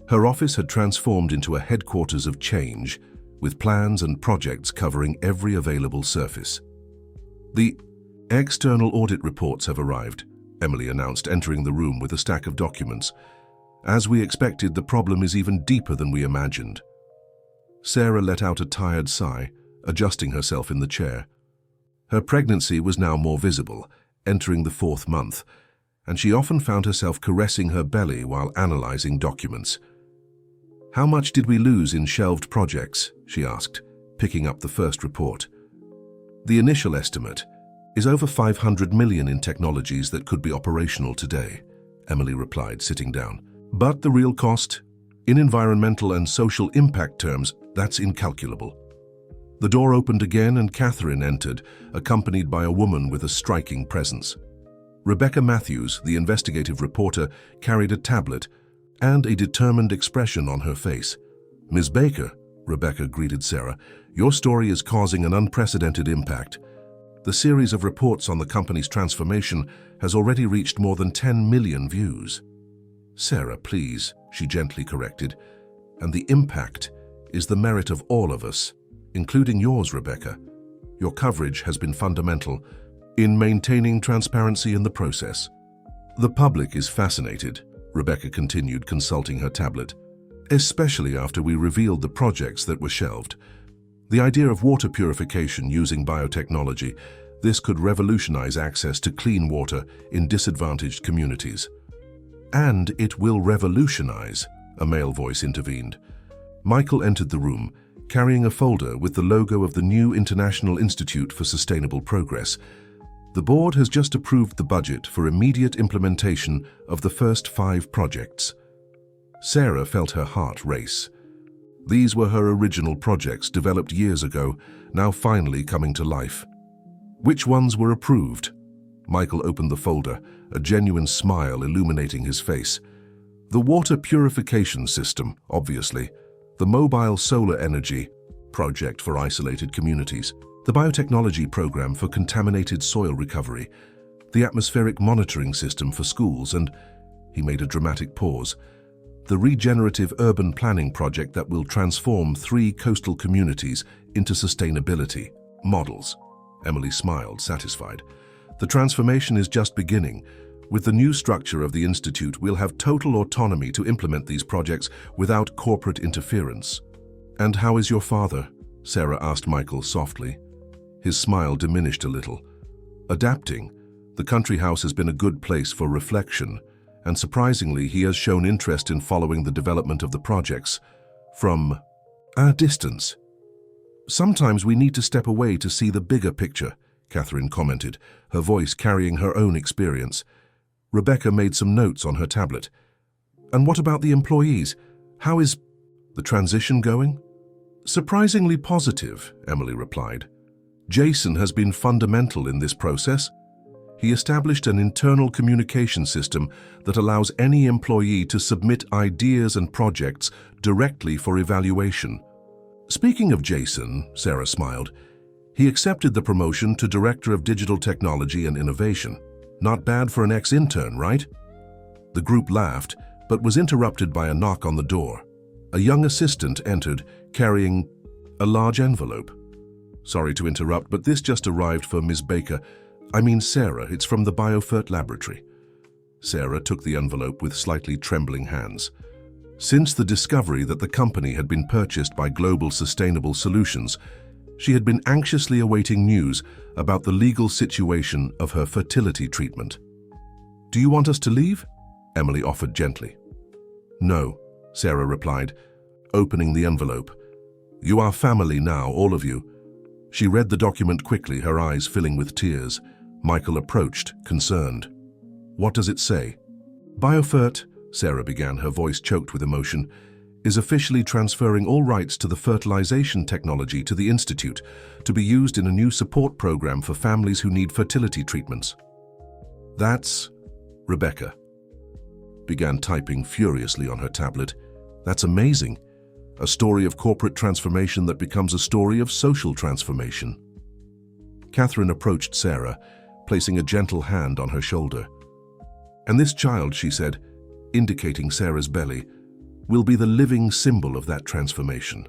Her office had transformed into a headquarters of change, with plans and projects covering every available surface. "The external audit reports have arrived," Emily announced, entering the room with a stack of documents. "As we expected, the problem is even deeper than we imagined." Sarah let out a tired sigh, adjusting herself in the chair. Her pregnancy was now more visible, entering the 4th month, and she often found herself caressing her belly while analyzing documents. "How much did we lose in shelved projects?" she asked, picking up the first report. "The initial estimate is over 500 million in technologies that could be operational today," Emily replied, sitting down. "But the real cost, in environmental and social impact terms, that's incalculable." The door opened again and Catherine entered, accompanied by a woman with a striking presence. Rebecca Matthews, the investigative reporter, carried a tablet and a determined expression on her face. "Ms. Baker," Rebecca greeted Sarah, "your story is causing an unprecedented impact. The series of reports on the company's transformation has already reached more than 10 million views." "Sarah, please," she gently corrected, "and the impact is the merit of all of us, including yours, Rebecca. Your coverage has been fundamental in maintaining transparency in the process." "The public is fascinated," Rebecca continued, consulting her tablet, "especially after we revealed the projects that were shelved. The idea of water purification using biotechnology, this could revolutionize access to clean water in disadvantaged communities." "And it will revolutionize," a male voice intervened. Michael entered the room, carrying a folder with the logo of the new International Institute for Sustainable Progress. "The board has just approved the budget for immediate implementation of the first 5 projects." Sarah felt her heart race. These were her original projects, developed years ago, now finally coming to life. "Which ones were approved?" Michael opened the folder, a genuine smile illuminating his face. "The water purification system, obviously. The mobile solar energy project for isolated communities. The biotechnology program for contaminated soil recovery. The atmospheric monitoring system for schools and," he made a dramatic pause, "the regenerative urban planning project that will transform 3 coastal communities into sustainability models." Emily smiled, satisfied. "The transformation is just beginning. With the new structure of the Institute, we'll have total autonomy to implement these projects without corporate interference." "And how is your father?" Sarah asked Michael softly. His smile diminished a little. "Adapting. The country house has been a good place for reflection, and surprisingly, he has shown interest in following the development of the projects from a distance." "Sometimes we need to step away to see the bigger picture," Catherine commented, her voice carrying her own experience. Rebecca made some notes on her tablet. "And what about the employees? How is the transition going?" "Surprisingly positive," Emily replied. "Jason has been fundamental in this process. He established an internal communication system that allows any employee to submit ideas and projects directly for evaluation." "Speaking of Jason," Sarah smiled, "he accepted the promotion to Director of Digital Technology and Innovation. Not bad for an ex-intern, right?" The group laughed, but was interrupted by a knock on the door. A young assistant entered, carrying a large envelope. "Sorry to interrupt, but this just arrived for Ms. Baker. I mean Sarah, it's from the BioFert laboratory." Sarah took the envelope with slightly trembling hands. Since the discovery that the company had been purchased by Global Sustainable Solutions, she had been anxiously awaiting news about the legal situation of her fertility treatment. "Do you want us to leave?" Emily offered gently. "No," Sarah replied, opening the envelope. "You are family now, all of you." She read the document quickly, her eyes filling with tears. Michael approached, concerned. "What does it say?" "BioFert," Sarah began, her voice choked with emotion, "is officially transferring all rights to the fertilization technology to the Institute to be used in a new support program for families who need fertility treatments." "That's..." Rebecca began typing furiously on her tablet. "That's amazing. A story of corporate transformation that becomes a story of social transformation." Catherine approached Sarah, placing a gentle hand on her shoulder. "And this child," she said, indicating Sarah's belly, "will be the living symbol of that transformation."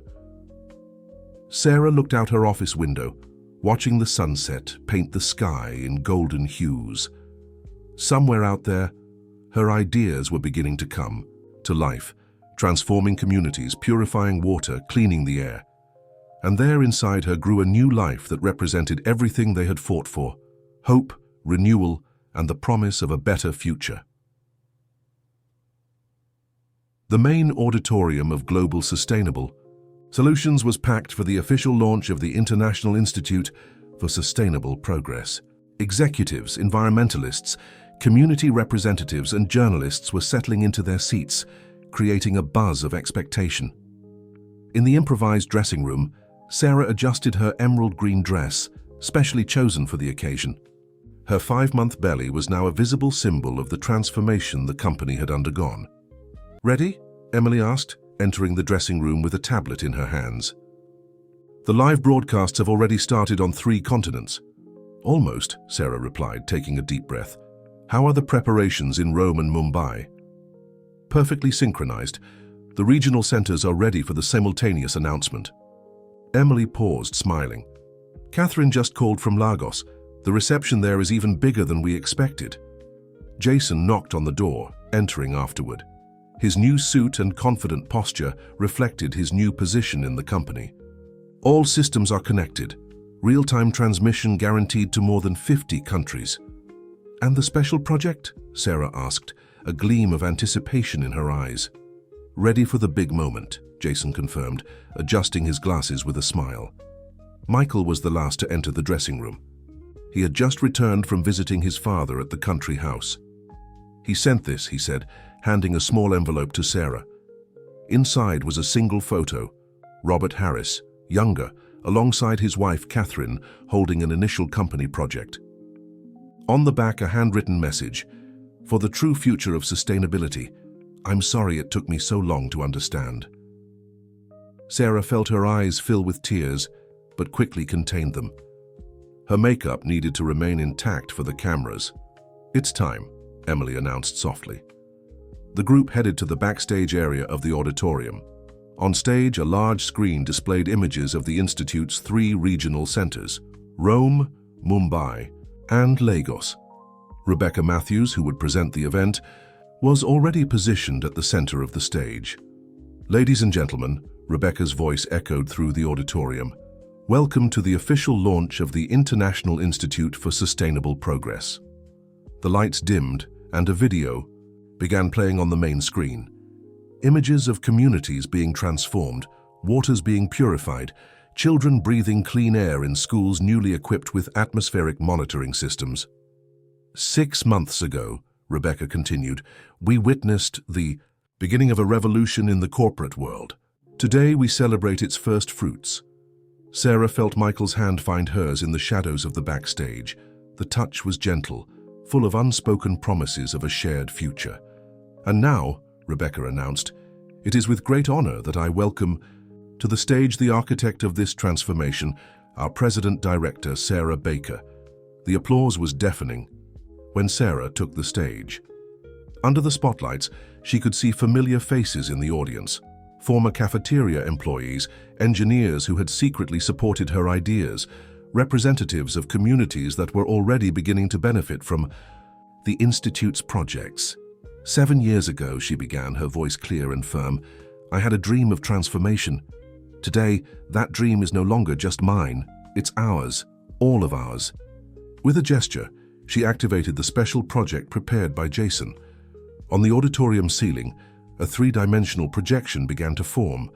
Sarah looked out her office window, watching the sunset paint the sky in golden hues. Somewhere out there, her ideas were beginning to come to life, transforming communities, purifying water, cleaning the air. And there inside her grew a new life that represented everything they had fought for: hope, renewal, and the promise of a better future. The main auditorium of Global Sustainable Solutions was packed for the official launch of the International Institute for Sustainable Progress. Executives, environmentalists, community representatives, and journalists were settling into their seats, creating a buzz of expectation. In the improvised dressing room, Sarah adjusted her emerald green dress, specially chosen for the occasion. Her 5-month belly was now a visible symbol of the transformation the company had undergone. "Ready?" Emily asked, entering the dressing room with a tablet in her hands. "The live broadcasts have already started on 3 continents." "Almost," Sarah replied, taking a deep breath. "How are the preparations in Rome and Mumbai?" "Perfectly synchronized. The regional centers are ready for the simultaneous announcement." Emily paused, smiling. "Catherine just called from Lagos. The reception there is even bigger than we expected." Jason knocked on the door, entering afterward. His new suit and confident posture reflected his new position in the company. "All systems are connected. Real-time transmission guaranteed to more than 50 countries." "And the special project?" Sarah asked, a gleam of anticipation in her eyes. "Ready for the big moment," Jason confirmed, adjusting his glasses with a smile. Michael was the last to enter the dressing room. He had just returned from visiting his father at the country house. "He sent this," he said, handing a small envelope to Sarah. Inside was a single photo: Robert Harris, younger, alongside his wife Catherine, holding an initial company project. On the back, a handwritten message: "For the true future of sustainability, I'm sorry it took me so long to understand." Sarah felt her eyes fill with tears, but quickly contained them. Her makeup needed to remain intact for the cameras. "It's time," Emily announced softly. The group headed to the backstage area of the auditorium. On stage, a large screen displayed images of the Institute's 3 regional centers: Rome, Mumbai, and Lagos. Rebecca Matthews, who would present the event, was already positioned at the center of the stage. "Ladies and gentlemen," Rebecca's voice echoed through the auditorium, "welcome to the official launch of the International Institute for Sustainable Progress." The lights dimmed, and a video began playing on the main screen. Images of communities being transformed, waters being purified, children breathing clean air in schools newly equipped with atmospheric monitoring systems. "6 months ago," Rebecca continued, "we witnessed the beginning of a revolution in the corporate world. Today we celebrate its first fruits." Sarah felt Michael's hand find hers in the shadows of the backstage. The touch was gentle, full of unspoken promises of a shared future. "And now," Rebecca announced, "it is with great honor that I welcome to the stage the architect of this transformation, our President-Director, Sarah Baker." The applause was deafening when Sarah took the stage. Under the spotlights, she could see familiar faces in the audience: former cafeteria employees, engineers who had secretly supported her ideas, representatives of communities that were already beginning to benefit from the Institute's projects. "7 years ago," she began, her voice clear and firm, "I had a dream of transformation. Today, that dream is no longer just mine. It's ours, all of ours." With a gesture, she activated the special project prepared by Jason. On the auditorium ceiling, a 3-dimensional projection began to form,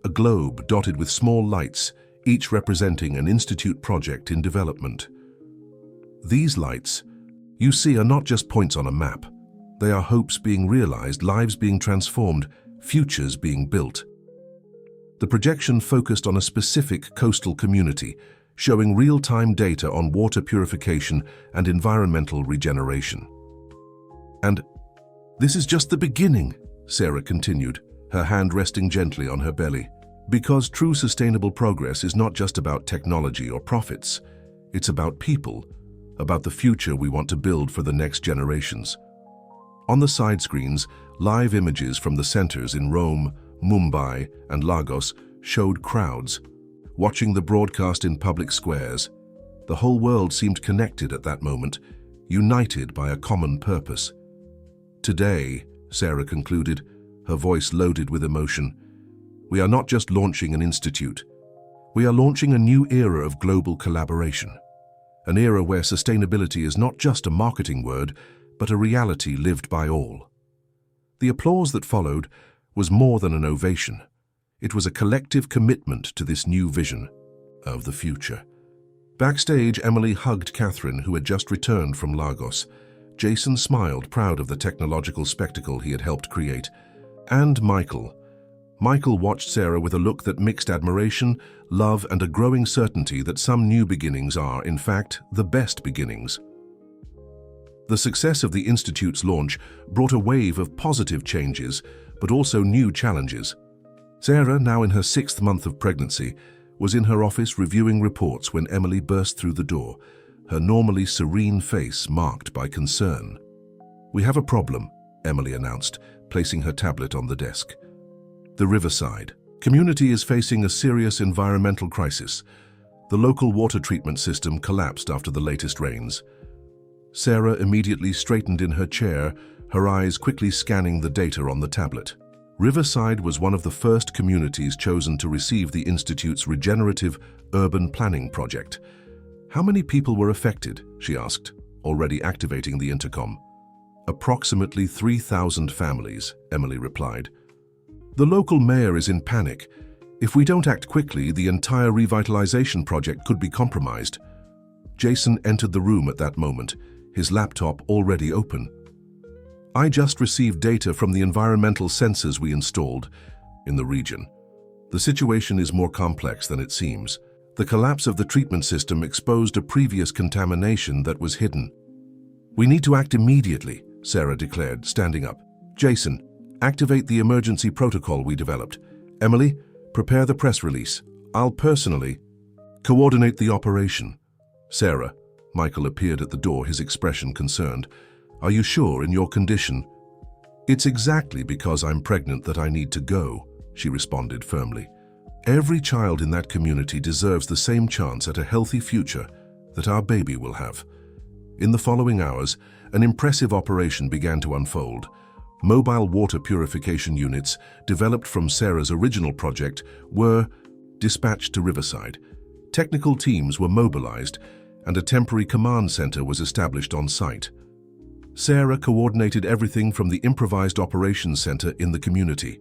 a globe dotted with small lights, each representing an Institute project in development. These lights, you see, are not just points on a map. They are hopes being realized, lives being transformed, futures being built. The projection focused on a specific coastal community, showing real-time data on water purification and environmental regeneration. "And this is just the beginning," Sarah continued, her hand resting gently on her belly. "Because true sustainable progress is not just about technology or profits. It's about people, about the future we want to build for the next generations." On the side screens, live images from the centers in Rome, Mumbai, and Lagos showed crowds watching the broadcast in public squares. The whole world seemed connected at that moment, united by a common purpose. Today, Sarah concluded, her voice loaded with emotion, we are not just launching an institute. We are launching a new era of global collaboration. An era where sustainability is not just a marketing word, but a reality lived by all. The applause that followed was more than an ovation. It was a collective commitment to this new vision of the future. Backstage, Emily hugged Catherine, who had just returned from Lagos. Jason smiled, proud of the technological spectacle he had helped create. And Michael. Michael watched Sarah with a look that mixed admiration, love, and a growing certainty that some new beginnings are, in fact, the best beginnings. The success of the Institute's launch brought a wave of positive changes, but also new challenges. Sarah, now in her 6th month of pregnancy, was in her office reviewing reports when Emily burst through the door, her normally serene face marked by concern. "We have a problem," Emily announced, placing her tablet on the desk. The Riverside community is facing a serious environmental crisis. The local water treatment system collapsed after the latest rains. Sarah immediately straightened in her chair, her eyes quickly scanning the data on the tablet. Riverside was one of the first communities chosen to receive the Institute's regenerative urban planning project. "How many people were affected?" she asked, already activating the intercom. "Approximately 3,000 families," Emily replied. "The local mayor is in panic. If we don't act quickly, the entire revitalization project could be compromised." Jason entered the room at that moment, his laptop already open. "I just received data from the environmental sensors we installed in the region. The situation is more complex than it seems. The collapse of the treatment system exposed a previous contamination that was hidden." "We need to act immediately," Sarah declared, standing up. "Jason, activate the emergency protocol we developed. Emily, prepare the press release. I'll personally coordinate the operation." "Sarah," Michael appeared at the door, his expression concerned. "Are you sure in your condition?" "It's exactly because I'm pregnant that I need to go," she responded firmly. "Every child in that community deserves the same chance at a healthy future that our baby will have." In the following hours, an impressive operation began to unfold. Mobile water purification units, developed from Sarah's original project, were dispatched to Riverside. Technical teams were mobilized, and a temporary command center was established on site. Sarah coordinated everything from the improvised operations center in the community.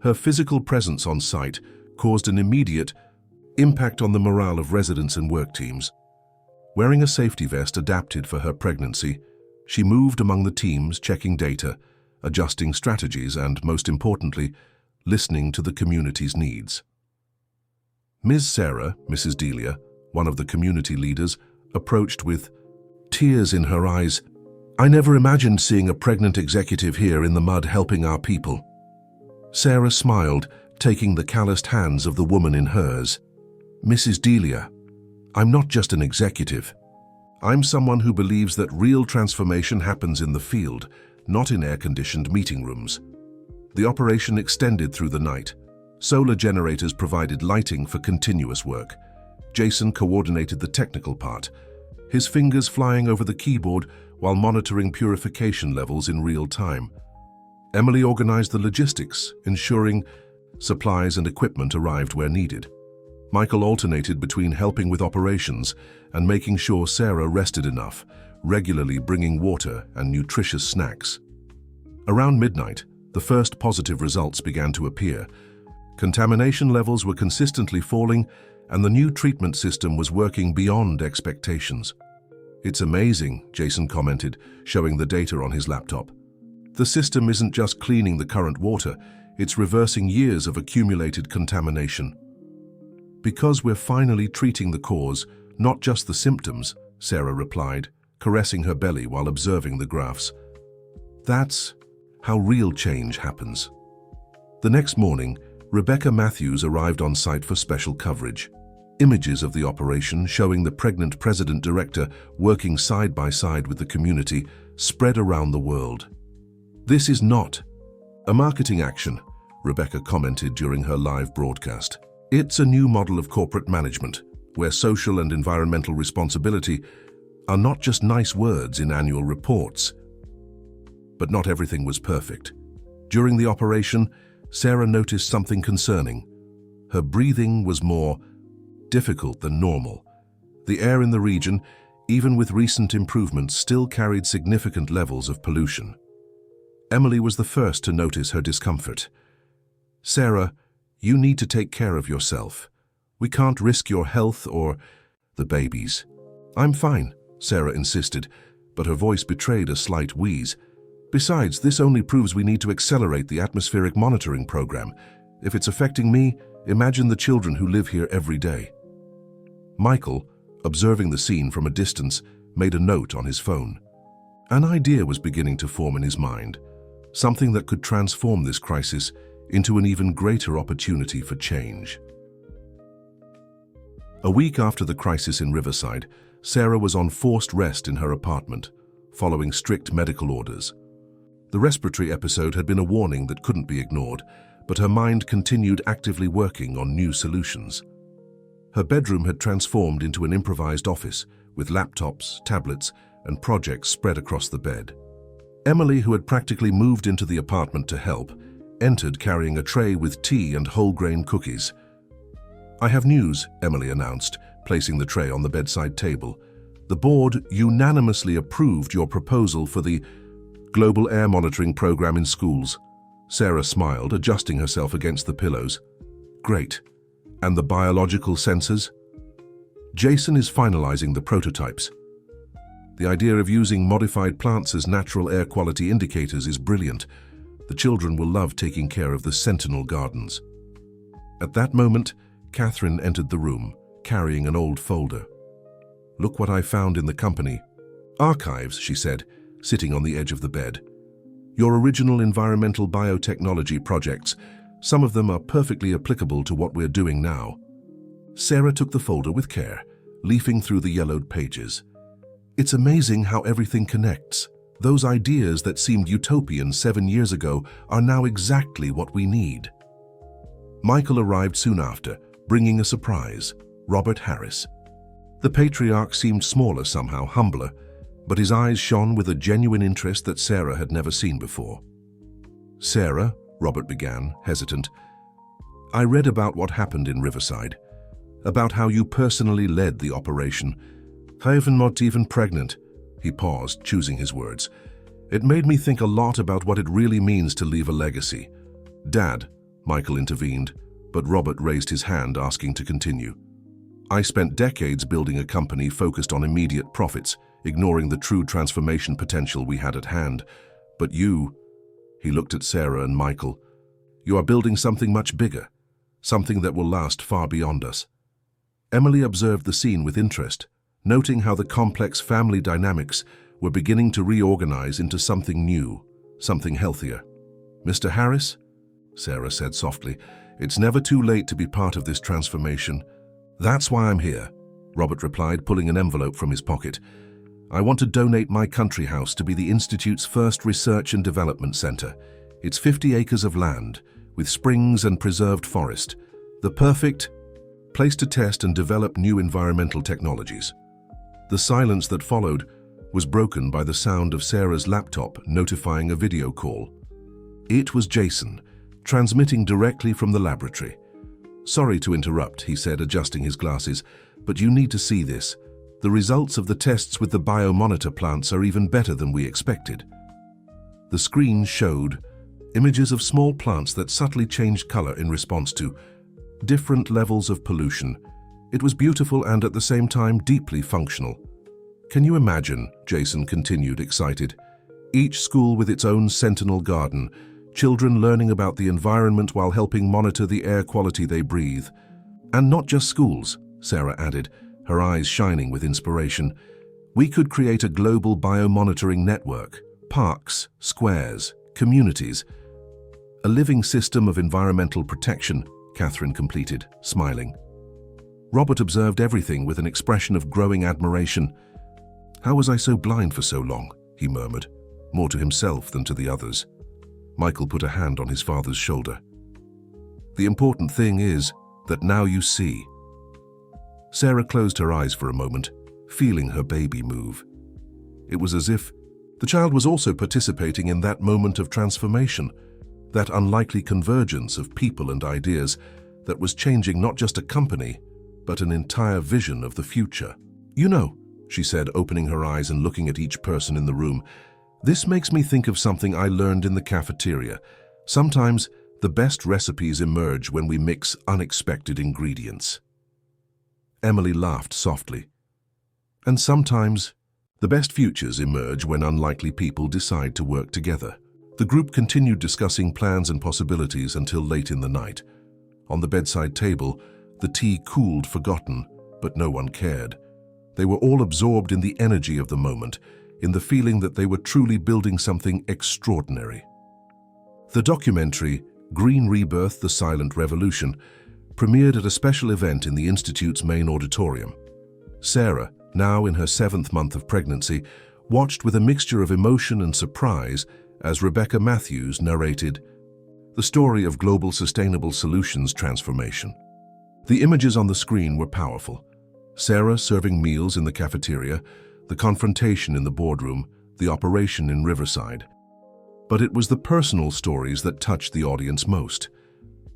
Her physical presence on site caused an immediate impact on the morale of residents and work teams. Wearing a safety vest adapted for her pregnancy, she moved among the teams, checking data, adjusting strategies, and, most importantly, listening to the community's needs. Ms. Sarah, Mrs. Delia, one of the community leaders, approached with tears in her eyes. "I never imagined seeing a pregnant executive here in the mud helping our people." Sarah smiled, taking the calloused hands of the woman in hers. "Mrs. Delia, I'm not just an executive. I'm someone who believes that real transformation happens in the field, not in air-conditioned meeting rooms." The operation extended through the night. Solar generators provided lighting for continuous work. Jason coordinated the technical part, his fingers flying over the keyboard while monitoring purification levels in real time. Emily organized the logistics, ensuring supplies and equipment arrived where needed. Michael alternated between helping with operations and making sure Sarah rested enough, regularly bringing water and nutritious snacks. Around midnight, the first positive results began to appear. Contamination levels were consistently falling, and the new treatment system was working beyond expectations. "It's amazing," Jason commented, showing the data on his laptop. "The system isn't just cleaning the current water, it's reversing years of accumulated contamination." "Because we're finally treating the cause, not just the symptoms," Sarah replied, caressing her belly while observing the graphs. "That's how real change happens." The next morning, Rebecca Matthews arrived on site for special coverage. Images of the operation showing the pregnant president-director working side by side with the community spread around the world. "This is not a marketing action," Rebecca commented during her live broadcast. "It's a new model of corporate management, where social and environmental responsibility are not just nice words in annual reports. But not everything was perfect. During the operation, Sarah noticed something concerning. Her breathing was more difficult than normal. The air in the region, even with recent improvements, still carried significant levels of pollution. Emily was the first to notice her discomfort. "Sarah, you need to take care of yourself. We can't risk your health or the baby's." "I'm fine," Sarah insisted, but her voice betrayed a slight wheeze. "Besides, this only proves we need to accelerate the atmospheric monitoring program. If it's affecting me, imagine the children who live here every day." Michael, observing the scene from a distance, made a note on his phone. An idea was beginning to form in his mind, something that could transform this crisis into an even greater opportunity for change. A week after the crisis in Riverside, Sarah was on forced rest in her apartment, following strict medical orders. The respiratory episode had been a warning that couldn't be ignored, but her mind continued actively working on new solutions. Her bedroom had transformed into an improvised office, with laptops, tablets, and projects spread across the bed. Emily, who had practically moved into the apartment to help, entered carrying a tray with tea and whole-grain cookies. "I have news," Emily announced, placing the tray on the bedside table. "The board unanimously approved your proposal for the Global Air Monitoring Program in schools." Sarah smiled, adjusting herself against the pillows. "Great. And the biological sensors?" "Jason is finalizing the prototypes. The idea of using modified plants as natural air quality indicators is brilliant. The children will love taking care of the Sentinel Gardens." At that moment, Catherine entered the room, carrying an old folder. "Look what I found in the company archives," she said, sitting on the edge of the bed. "Your original environmental biotechnology projects, some of them are perfectly applicable to what we're doing now." Sarah took the folder with care, leafing through the yellowed pages. "It's amazing how everything connects. Those ideas that seemed utopian 7 years ago are now exactly what we need." Michael arrived soon after, bringing a surprise: Robert Harris. The patriarch seemed smaller somehow, humbler, but his eyes shone with a genuine interest that Sarah had never seen before. "Sarah," Robert began, hesitant, "I read about what happened in Riverside, about how you personally led the operation. I'm not even pregnant." He paused, choosing his words. "It made me think a lot about what it really means to leave a legacy." "Dad," Michael intervened, but Robert raised his hand, asking to continue. "I spent decades building a company focused on immediate profits, ignoring the true transformation potential we had at hand. But you," he looked at Sarah and Michael, "you are building something much bigger, something that will last far beyond us." Emily observed the scene with interest, noting how the complex family dynamics were beginning to reorganize into something new, something healthier. "Mr. Harris," Sarah said softly, "it's never too late to be part of this transformation." "That's why I'm here," Robert replied, pulling an envelope from his pocket. "I want to donate my country house to be the Institute's first research and development center. It's 50 acres of land, with springs and preserved forest. The perfect place to test and develop new environmental technologies." The silence that followed was broken by the sound of Sarah's laptop notifying a video call. It was Jason, transmitting directly from the laboratory. "Sorry to interrupt," he said, adjusting his glasses, "but you need to see this. The results of the tests with the biomonitor plants are even better than we expected." The screen showed images of small plants that subtly changed color in response to different levels of pollution. It was beautiful and at the same time deeply functional. "Can you imagine?" Jason continued, excited. "Each school with its own Sentinel garden, children learning about the environment while helping monitor the air quality they breathe. And not just schools," Sarah added, her eyes shining with inspiration. "We could create a global biomonitoring network, parks, squares, communities. A living system of environmental protection," Catherine completed, smiling. Robert observed everything with an expression of growing admiration. "How was I so blind for so long?" he murmured, more to himself than to the others. Michael put a hand on his father's shoulder. "The important thing is that now you see." Sarah closed her eyes for a moment, feeling her baby move. It was as if the child was also participating in that moment of transformation, that unlikely convergence of people and ideas that was changing not just a company, but an entire vision of the future. "You know," she said, opening her eyes and looking at each person in the room, "this makes me think of something I learned in the cafeteria. Sometimes the best recipes emerge when we mix unexpected ingredients." Emily laughed softly. "And sometimes the best futures emerge when unlikely people decide to work together." The group continued discussing plans and possibilities until late in the night. On the bedside table, the tea cooled forgotten, but no one cared. They were all absorbed in the energy of the moment, in the feeling that they were truly building something extraordinary. The documentary, Green Rebirth: The Silent Revolution, premiered at a special event in the Institute's main auditorium. Sarah, now in her 7th month of pregnancy, watched with a mixture of emotion and surprise as Rebecca Matthews narrated the story of global sustainable solutions transformation. The images on the screen were powerful. Sarah serving meals in the cafeteria, the confrontation in the boardroom, the operation in Riverside. But it was the personal stories that touched the audience most.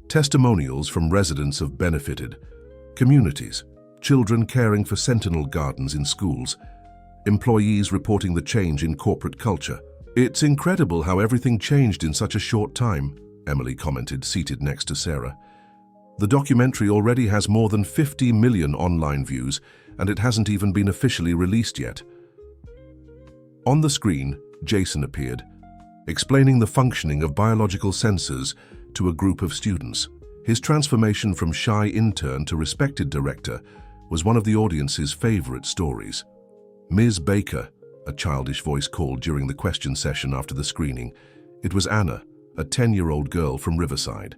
Testimonials from residents of benefited communities, children caring for sentinel gardens in schools, employees reporting the change in corporate culture. "It's incredible how everything changed in such a short time," Emily commented, seated next to Sarah. "The documentary already has more than 50 million online views, and it hasn't even been officially released yet." On the screen, Jason appeared, explaining the functioning of biological sensors to a group of students. His transformation from shy intern to respected director was one of the audience's favorite stories. "Ms. Baker," a childish voice called during the question session after the screening. It was Anna, a 10-year-old girl from Riverside.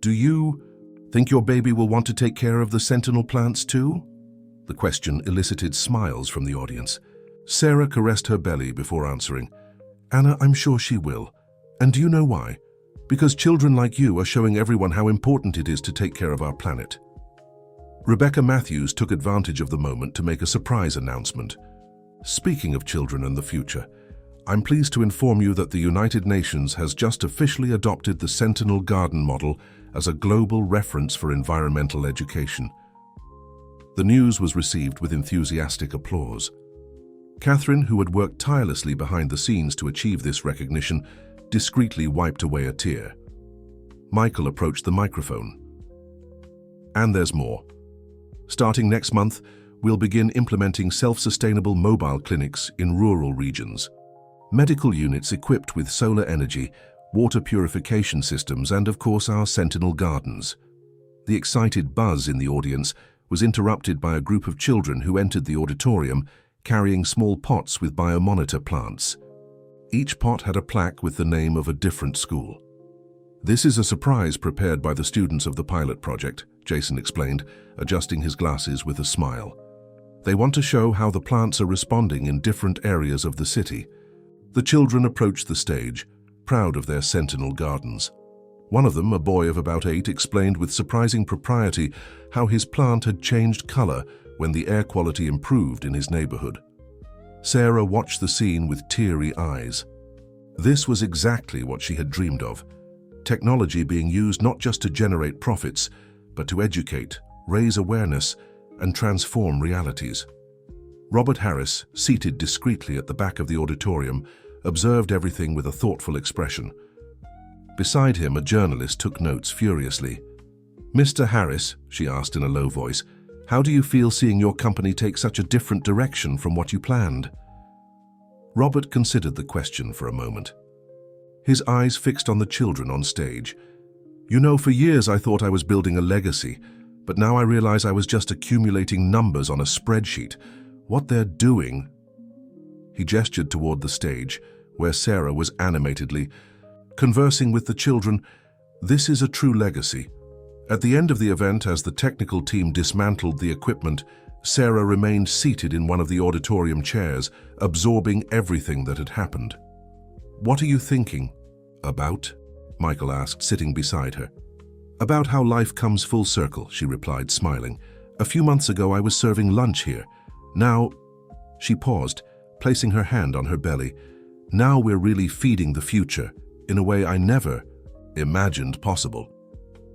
"Do you think your baby will want to take care of the sentinel plants too?" The question elicited smiles from the audience. Sarah caressed her belly before answering. "Anna, I'm sure she will. And do you know why? Because children like you are showing everyone how important it is to take care of our planet." Rebecca Matthews took advantage of the moment to make a surprise announcement. "Speaking of children and the future, I'm pleased to inform you that the United Nations has just officially adopted the Sentinel Garden model as a global reference for environmental education." The news was received with enthusiastic applause. Catherine, who had worked tirelessly behind the scenes to achieve this recognition, discreetly wiped away a tear. Michael approached the microphone. "And there's more. Starting next month, we'll begin implementing self-sustainable mobile clinics in rural regions. Medical units equipped with solar energy, water purification systems, and of course our Sentinel Gardens." The excited buzz in the audience was interrupted by a group of children who entered the auditorium carrying small pots with biomonitor plants. Each pot had a plaque with the name of a different school. "This is a surprise prepared by the students of the pilot project," Jason explained, adjusting his glasses with a smile. "They want to show how the plants are responding in different areas of the city." The children approached the stage, proud of their Sentinel Gardens. One of them, a boy of about 8, explained with surprising propriety how his plant had changed color when the air quality improved in his neighborhood. Sarah watched the scene with teary eyes. This was exactly what she had dreamed of. Technology being used not just to generate profits, but to educate, raise awareness, and transform realities. Robert Harris, seated discreetly at the back of the auditorium, observed everything with a thoughtful expression. Beside him, a journalist took notes furiously. "Mr. Harris," she asked in a low voice, "how do you feel seeing your company take such a different direction from what you planned?" Robert considered the question for a moment. His eyes fixed on the children on stage. "You know, for years I thought I was building a legacy, but now I realize I was just accumulating numbers on a spreadsheet. What they're doing..." He gestured toward the stage, where Sarah was animatedly conversing with the children. "This is a true legacy." At the end of the event, as the technical team dismantled the equipment, Sarah remained seated in one of the auditorium chairs, absorbing everything that had happened. "What are you thinking about?" Michael asked, sitting beside her. "About how life comes full circle," she replied, smiling. "A few months ago I was serving lunch here. Now, she paused, placing her hand on her belly. Now we're really feeding the future in a way I never imagined possible.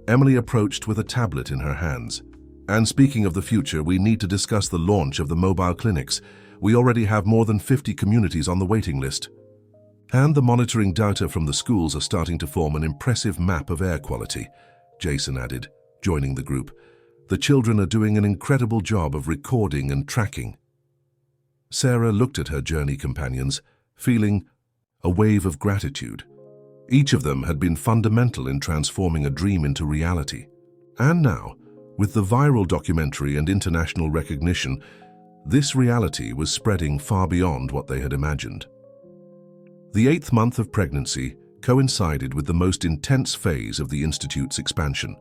Emily approached with a tablet in her hands. And speaking of the future, we need to discuss the launch of the mobile clinics. We already have more than 50 communities on the waiting list. And the monitoring data from the schools are starting to form an impressive map of air quality, Jason added, joining the group. The children are doing an incredible job of recording and tracking. Sarah looked at her journey companions, feeling a wave of gratitude. Each of them had been fundamental in transforming a dream into reality. And now, with the viral documentary and international recognition, this reality was spreading far beyond what they had imagined. The 8th month of pregnancy coincided with the most intense phase of the Institute's expansion.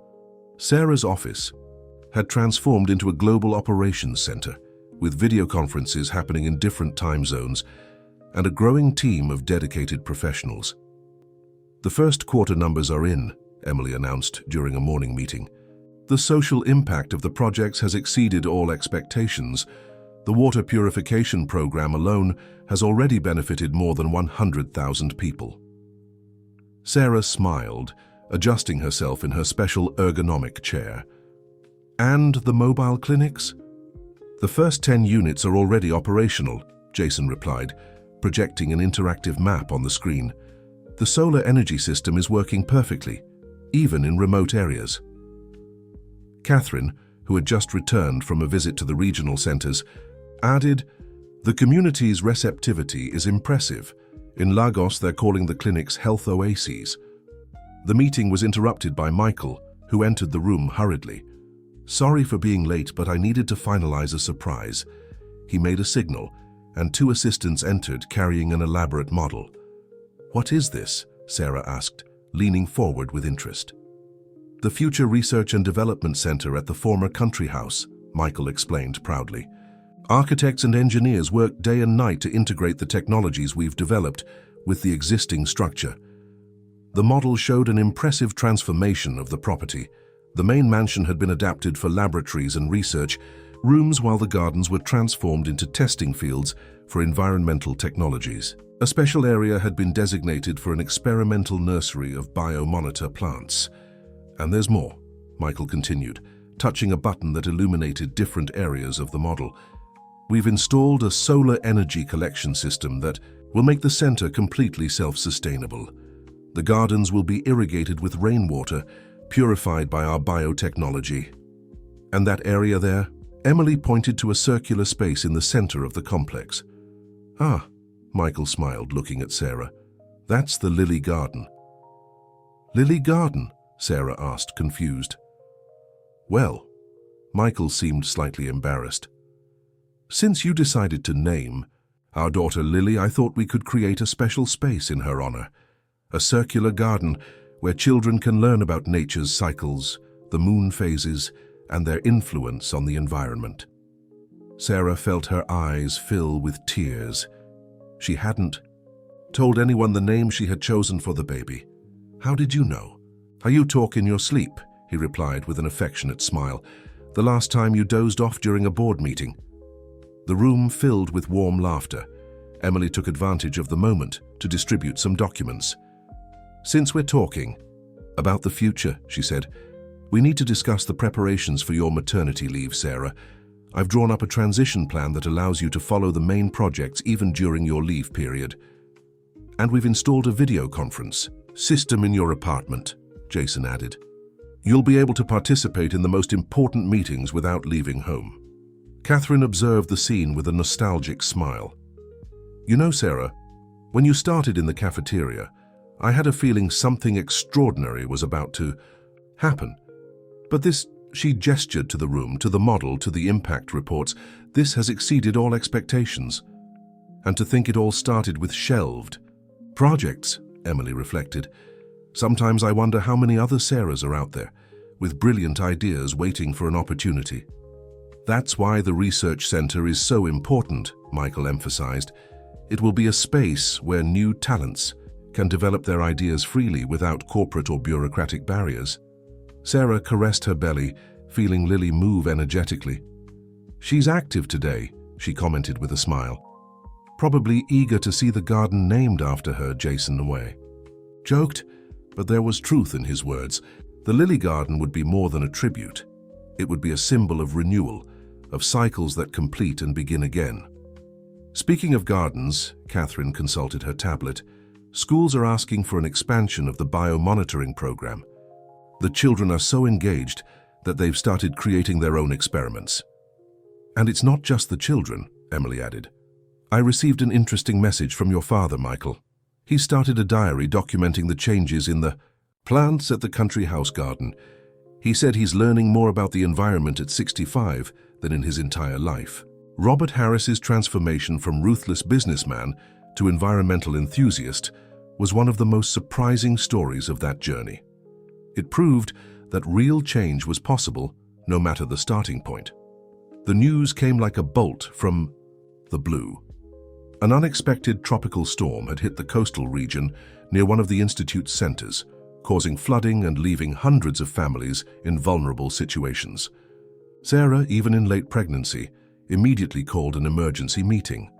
Sarah's office had transformed into a global operations center, with video conferences happening in different time zones and a growing team of dedicated professionals. The first quarter numbers are in, Emily announced during a morning meeting. The social impact of the projects has exceeded all expectations. The water purification program alone has already benefited more than 100,000 people. Sarah smiled, adjusting herself in her special ergonomic chair. And the mobile clinics? The first 10 units are already operational, Jason replied, projecting an interactive map on the screen. The solar energy system is working perfectly, even in remote areas. Catherine, who had just returned from a visit to the regional centers, added, "The community's receptivity is impressive. In Lagos, they're calling the clinics health oases." The meeting was interrupted by Michael, who entered the room hurriedly. "Sorry for being late, but I needed to finalize a surprise." He made a signal, and 2 assistants entered carrying an elaborate model. "What is this?" Sarah asked, leaning forward with interest. "The Future Research and Development Center at the former country house," Michael explained proudly. "Architects and engineers work day and night to integrate the technologies we've developed with the existing structure." The model showed an impressive transformation of the property. The main mansion had been adapted for laboratories and research rooms, while the gardens were transformed into testing fields for environmental technologies. A special area had been designated for an experimental nursery of biomonitor plants. "And there's more," Michael continued, touching a button that illuminated different areas of the model. "We've installed a solar energy collection system that will make the center completely self-sustainable. The gardens will be irrigated with rainwater, purified by our biotechnology. And that area there?" Emily pointed to a circular space in the center of the complex. "Ah," Michael smiled, looking at Sarah. "That's the Lily Garden." "Lily Garden?" Sarah asked, confused. "Well," Michael seemed slightly embarrassed. "Since you decided to name our daughter Lily, I thought we could create a special space in her honor. A circular garden where children can learn about nature's cycles, the moon phases, and their influence on the environment." Sarah felt her eyes fill with tears. She hadn't told anyone the name she had chosen for the baby. "How did you know?" "Are you talk in your sleep?" he replied with an affectionate smile. "The last time you dozed off during a board meeting." The room filled with warm laughter. Emily took advantage of the moment to distribute some documents. "Since we're talking about the future," she said, "we need to discuss the preparations for your maternity leave, Sarah. I've drawn up a transition plan that allows you to follow the main projects even during your leave period. And we've installed a video conference system in your apartment," Jason added. "You'll be able to participate in the most important meetings without leaving home." Catherine observed the scene with a nostalgic smile. "You know, Sarah, when you started in the cafeteria, I had a feeling something extraordinary was about to happen. But this," she gestured to the room, to the model, to the impact reports, "this has exceeded all expectations. And to think it all started with shelved projects," Emily reflected. "Sometimes I wonder how many other Sarahs are out there, with brilliant ideas waiting for an opportunity." "That's why the research center is so important," Michael emphasized. "It will be a space where new talents can develop their ideas freely without corporate or bureaucratic barriers." Sarah caressed her belly, feeling Lily move energetically. "She's active today," she commented with a smile. Probably eager to see the garden named after her, Jason away. Joked, but there was truth in his words. The lily garden would be more than a tribute. It would be a symbol of renewal, of cycles that complete and begin again. Speaking of gardens, Catherine consulted her tablet. Schools are asking for an expansion of the biomonitoring program. The children are so engaged that they've started creating their own experiments. And it's not just the children, Emily added. I received an interesting message from your father, Michael. He started a diary documenting the changes in the plants at the country house garden. He said he's learning more about the environment at 65 than in his entire life. Robert Harris's transformation from ruthless businessman to environmental enthusiast was one of the most surprising stories of that journey. It proved that real change was possible, no matter the starting point. The news came like a bolt from the blue. An unexpected tropical storm had hit the coastal region near one of the Institute's centers, causing flooding and leaving hundreds of families in vulnerable situations. Sarah, even in late pregnancy, immediately called an emergency meeting.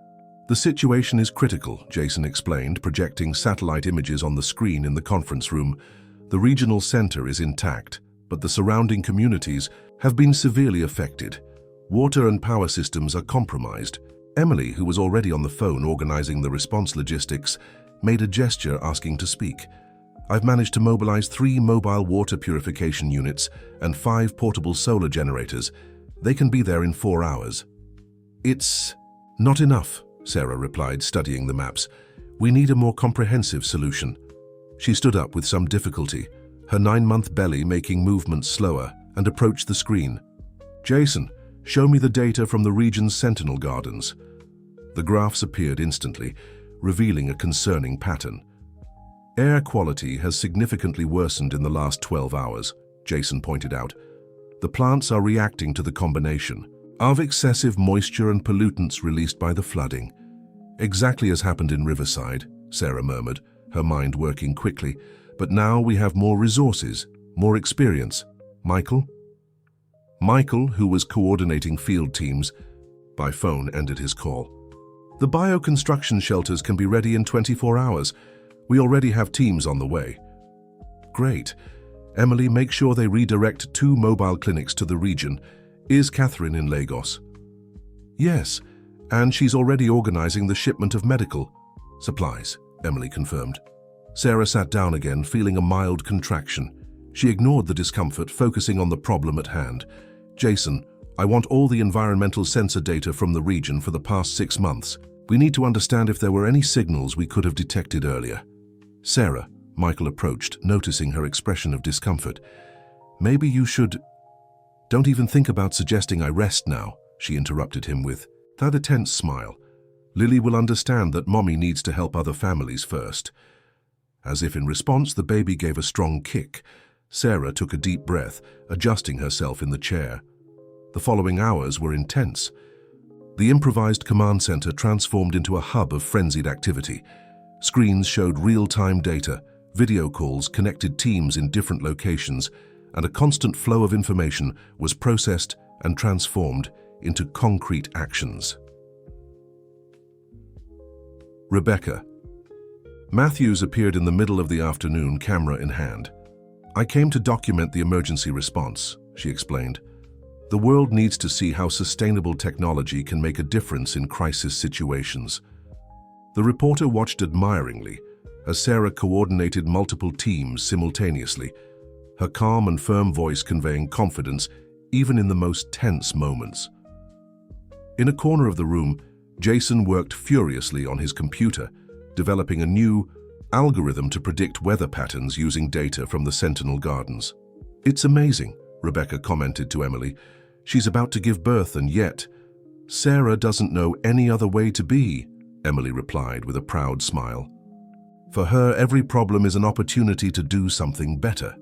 The situation is critical, Jason explained, projecting satellite images on the screen in the conference room. The regional center is intact, but the surrounding communities have been severely affected. Water and power systems are compromised. Emily, who was already on the phone organizing the response logistics, made a gesture asking to speak. I've managed to mobilize 3 mobile water purification units and 5 portable solar generators. They can be there in 4 hours. It's not enough, Sarah replied, studying the maps. We need a more comprehensive solution. She stood up with some difficulty, her 9-month belly making movements slower, and approached the screen. Jason, show me the data from the region's sentinel gardens. The graphs appeared instantly, revealing a concerning pattern. Air quality has significantly worsened in the last 12 hours, Jason pointed out. The plants are reacting to the combination of excessive moisture and pollutants released by the flooding. Exactly as happened in Riverside, Sarah murmured, her mind working quickly. But now we have more resources, more experience. Michael? Michael, who was coordinating field teams, by phone ended his call. The bioconstruction shelters can be ready in 24 hours. We already have teams on the way. Great. Emily, make sure they redirect 2 mobile clinics to the region. Is Catherine in Lagos? Yes, and she's already organizing the shipment of medical supplies, Emily confirmed. Sarah sat down again, feeling a mild contraction. She ignored the discomfort, focusing on the problem at hand. Jason, I want all the environmental sensor data from the region for the past 6 months. We need to understand if there were any signals we could have detected earlier. Sarah, Michael approached, noticing her expression of discomfort. Maybe you should... Don't even think about suggesting I rest now, she interrupted him with that tense smile. Lily will understand that Mommy needs to help other families first. As if in response, the baby gave a strong kick. Sarah took a deep breath, adjusting herself in the chair. The following hours were intense. The improvised command center transformed into a hub of frenzied activity. Screens showed real-time data, video calls connected teams in different locations, and a constant flow of information was processed and transformed into concrete actions. Rebecca. Matthews appeared in the middle of the afternoon, camera in hand. I came to document the emergency response, she explained. The world needs to see how sustainable technology can make a difference in crisis situations. The reporter watched admiringly as Sarah coordinated multiple teams simultaneously, her calm and firm voice conveying confidence even in the most tense moments. In a corner of the room, Jason worked furiously on his computer, developing a new algorithm to predict weather patterns using data from the Sentinel Gardens. It's amazing, Rebecca commented to Emily. She's about to give birth and yet, Sarah doesn't know any other way to be, Emily replied with a proud smile. For her, every problem is an opportunity to do something better.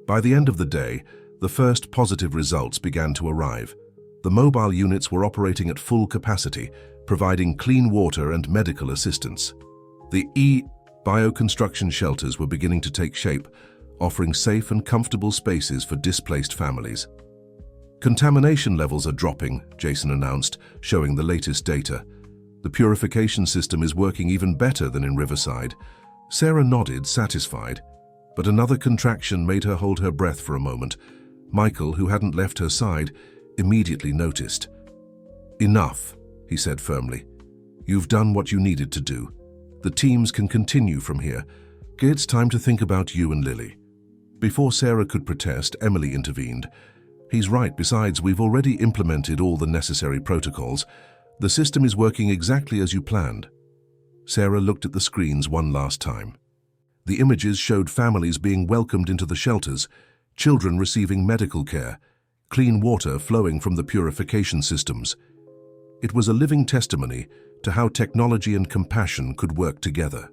By the end of the day, the first positive results began to arrive. The mobile units were operating at full capacity, providing clean water and medical assistance. The bioconstruction shelters were beginning to take shape, offering safe and comfortable spaces for displaced families. Contamination levels are dropping, Jason announced, showing the latest data. The purification system is working even better than in Riverside. Sarah nodded, satisfied, but another contraction made her hold her breath for a moment. Michael, who hadn't left her side, immediately noticed. "Enough," he said firmly. "You've done what you needed to do. The teams can continue from here. It's time to think about you and Lily." Before Sarah could protest, Emily intervened. "He's right. Besides, we've already implemented all the necessary protocols. The system is working exactly as you planned." Sarah looked at the screens one last time. The images showed families being welcomed into the shelters, children receiving medical care, clean water flowing from the purification systems. It was a living testimony to how technology and compassion could work together.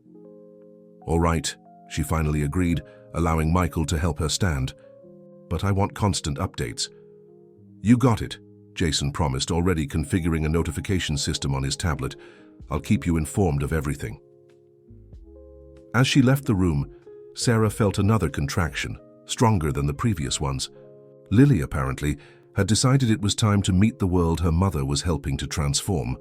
"All right," she finally agreed, allowing Michael to help her stand. "But I want constant updates." "You got it," Jason promised, already configuring a notification system on his tablet. "I'll keep you informed of everything." As she left the room, Sarah felt another contraction, stronger than the previous ones. Lily, apparently, had decided it was time to meet the world her mother was helping to transform.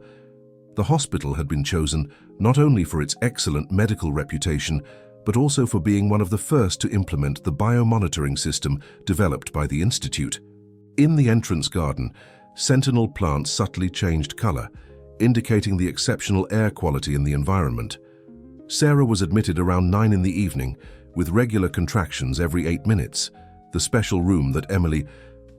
The hospital had been chosen not only for its excellent medical reputation, but also for being one of the first to implement the biomonitoring system developed by the Institute. In the entrance garden, sentinel plants subtly changed color, indicating the exceptional air quality in the environment. Sarah was admitted around 9 in the evening, with regular contractions every 8 minutes. The special room that Emily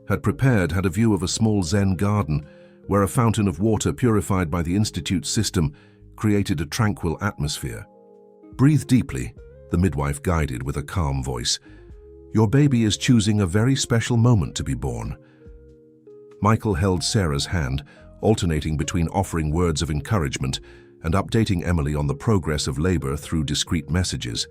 had prepared had a view of a small Zen garden, where a fountain of water purified by the Institute's system created a tranquil atmosphere. "Breathe deeply," the midwife guided with a calm voice. "Your baby is choosing a very special moment to be born." Michael held Sarah's hand, alternating between offering words of encouragement and updating Emily on the progress of labor through discreet messages.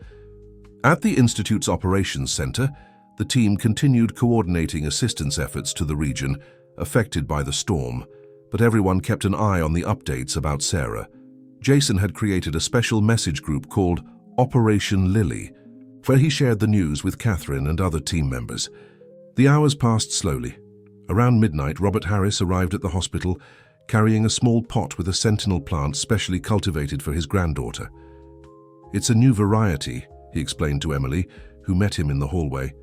At the Institute's operations center, the team continued coordinating assistance efforts to the region affected by the storm, but everyone kept an eye on the updates about Sarah. Jason had created a special message group called Operation Lily, where he shared the news with Catherine and other team members. The hours passed slowly. Around midnight, Robert Harris arrived at the hospital, carrying a small pot with a sentinel plant specially cultivated for his granddaughter. "It's a new variety," he explained to Emily, who met him in the hallway.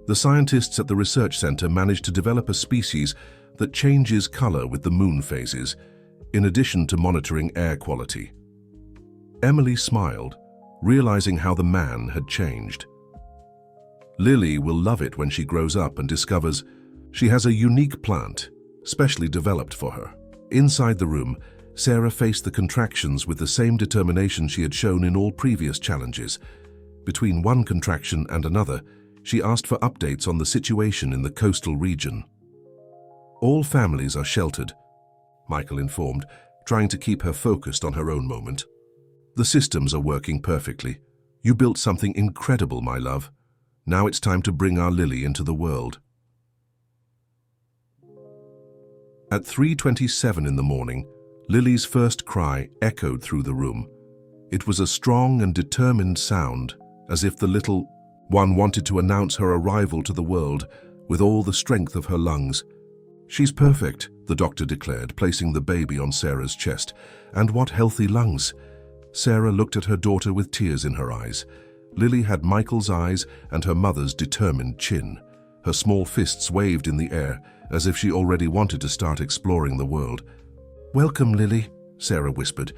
"The scientists at the research center managed to develop a species that changes color with the moon phases, in addition to monitoring air quality." Emily smiled, realizing how the man had changed. "Lily will love it when she grows up and discovers she has a unique plant, specially developed for her." Inside the room, Sarah faced the contractions with the same determination she had shown in all previous challenges. Between one contraction and another, she asked for updates on the situation in the coastal region. "All families are sheltered," Michael informed, trying to keep her focused on her own moment. "The systems are working perfectly. You built something incredible, my love. Now it's time to bring our Lily into the world." At 3:27 in the morning, Lily's first cry echoed through the room. It was a strong and determined sound, as if the little one wanted to announce her arrival to the world with all the strength of her lungs. "She's perfect," the doctor declared, placing the baby on Sarah's chest. "And what healthy lungs." Sarah looked at her daughter with tears in her eyes. Lily had Michael's eyes and her mother's determined chin. Her small fists waved in the air, as if she already wanted to start exploring the world. "Welcome, Lily," Sarah whispered.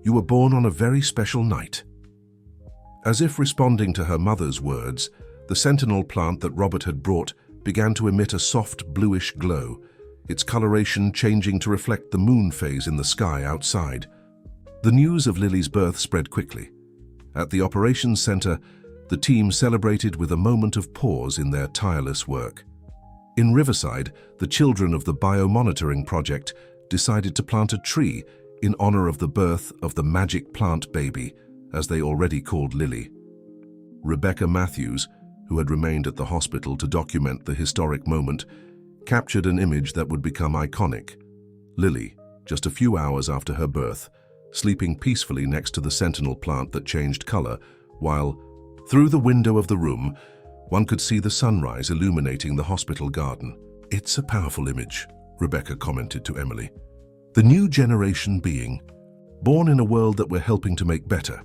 "You were born on a very special night." As if responding to her mother's words, the sentinel plant that Robert had brought began to emit a soft bluish glow, its coloration changing to reflect the moon phase in the sky outside. The news of Lily's birth spread quickly. At the operations center, the team celebrated with a moment of pause in their tireless work. In Riverside, the children of the biomonitoring project decided to plant a tree in honor of the birth of the magic plant baby, as they already called Lily. Rebecca Matthews, who had remained at the hospital to document the historic moment, captured an image that would become iconic. Lily, just a few hours after her birth, sleeping peacefully next to the sentinel plant that changed color, while, through the window of the room, one could see the sunrise illuminating the hospital garden. It's a powerful image, Rebecca commented to Emily. The new generation being, born in a world that we're helping to make better.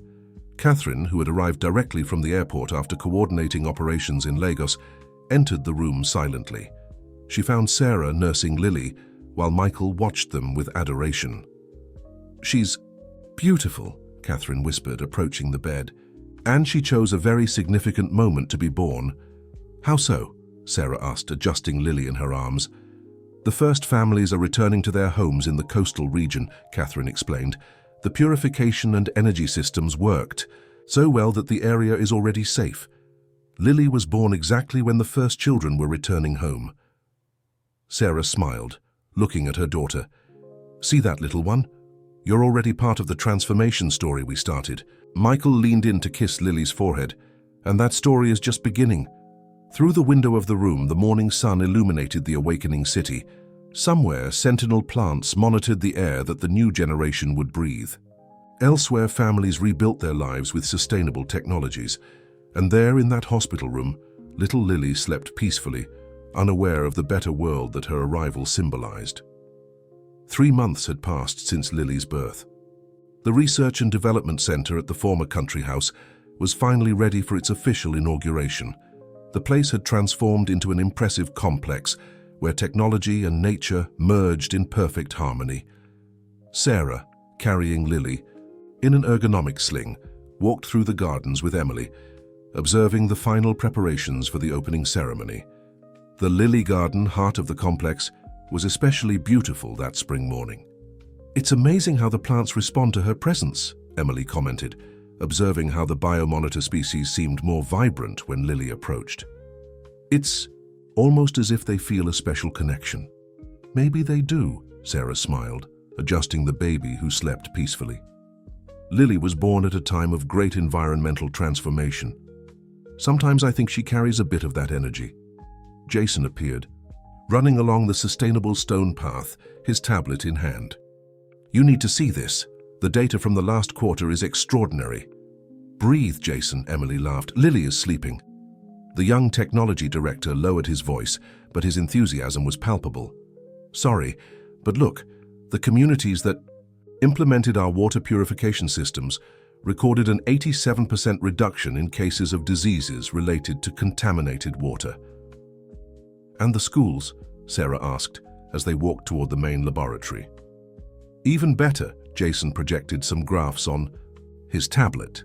Catherine, who had arrived directly from the airport after coordinating operations in Lagos, entered the room silently. She found Sarah nursing Lily, while Michael watched them with adoration. "She's beautiful," Catherine whispered, approaching the bed. "And she chose a very significant moment to be born." "How so?" Sarah asked, adjusting Lily in her arms. "The first families are returning to their homes in the coastal region," Catherine explained. "The purification and energy systems worked so well that the area is already safe. Lily was born exactly when the first children were returning home." Sarah smiled, looking at her daughter. "See that, little one? You're already part of the transformation story we started." Michael leaned in to kiss Lily's forehead. "And that story is just beginning." Through the window of the room, the morning sun illuminated the awakening city. Somewhere, sentinel plants monitored the air that the new generation would breathe. Elsewhere, families rebuilt their lives with sustainable technologies. And there, in that hospital room, little Lily slept peacefully, unaware of the better world that her arrival symbolized. 3 months had passed since Lily's birth. The Research and Development Center at the former country house was finally ready for its official inauguration. The place had transformed into an impressive complex where technology and nature merged in perfect harmony. Sarah, carrying Lily, in an ergonomic sling, walked through the gardens with Emily, observing the final preparations for the opening ceremony. The lily garden, heart of the complex, was especially beautiful that spring morning. "It's amazing how the plants respond to her presence," Emily commented, observing how the biomonitor species seemed more vibrant when Lily approached. "It's almost as if they feel a special connection." "Maybe they do," Sarah smiled, adjusting the baby who slept peacefully. Lily was born at a time of great environmental transformation. Sometimes I think she carries a bit of that energy. Jason appeared, running along the sustainable stone path, his tablet in hand. "You need to see this. The data from the last quarter is extraordinary." "Breathe, Jason," Emily laughed. "Lily is sleeping." The young technology director lowered his voice, but his enthusiasm was palpable. "Sorry, but look, the communities that implemented our water purification systems recorded an 87% reduction in cases of diseases related to contaminated water." "And the schools?" Sarah asked as they walked toward the main laboratory. "Even better," Jason projected some graphs on his tablet.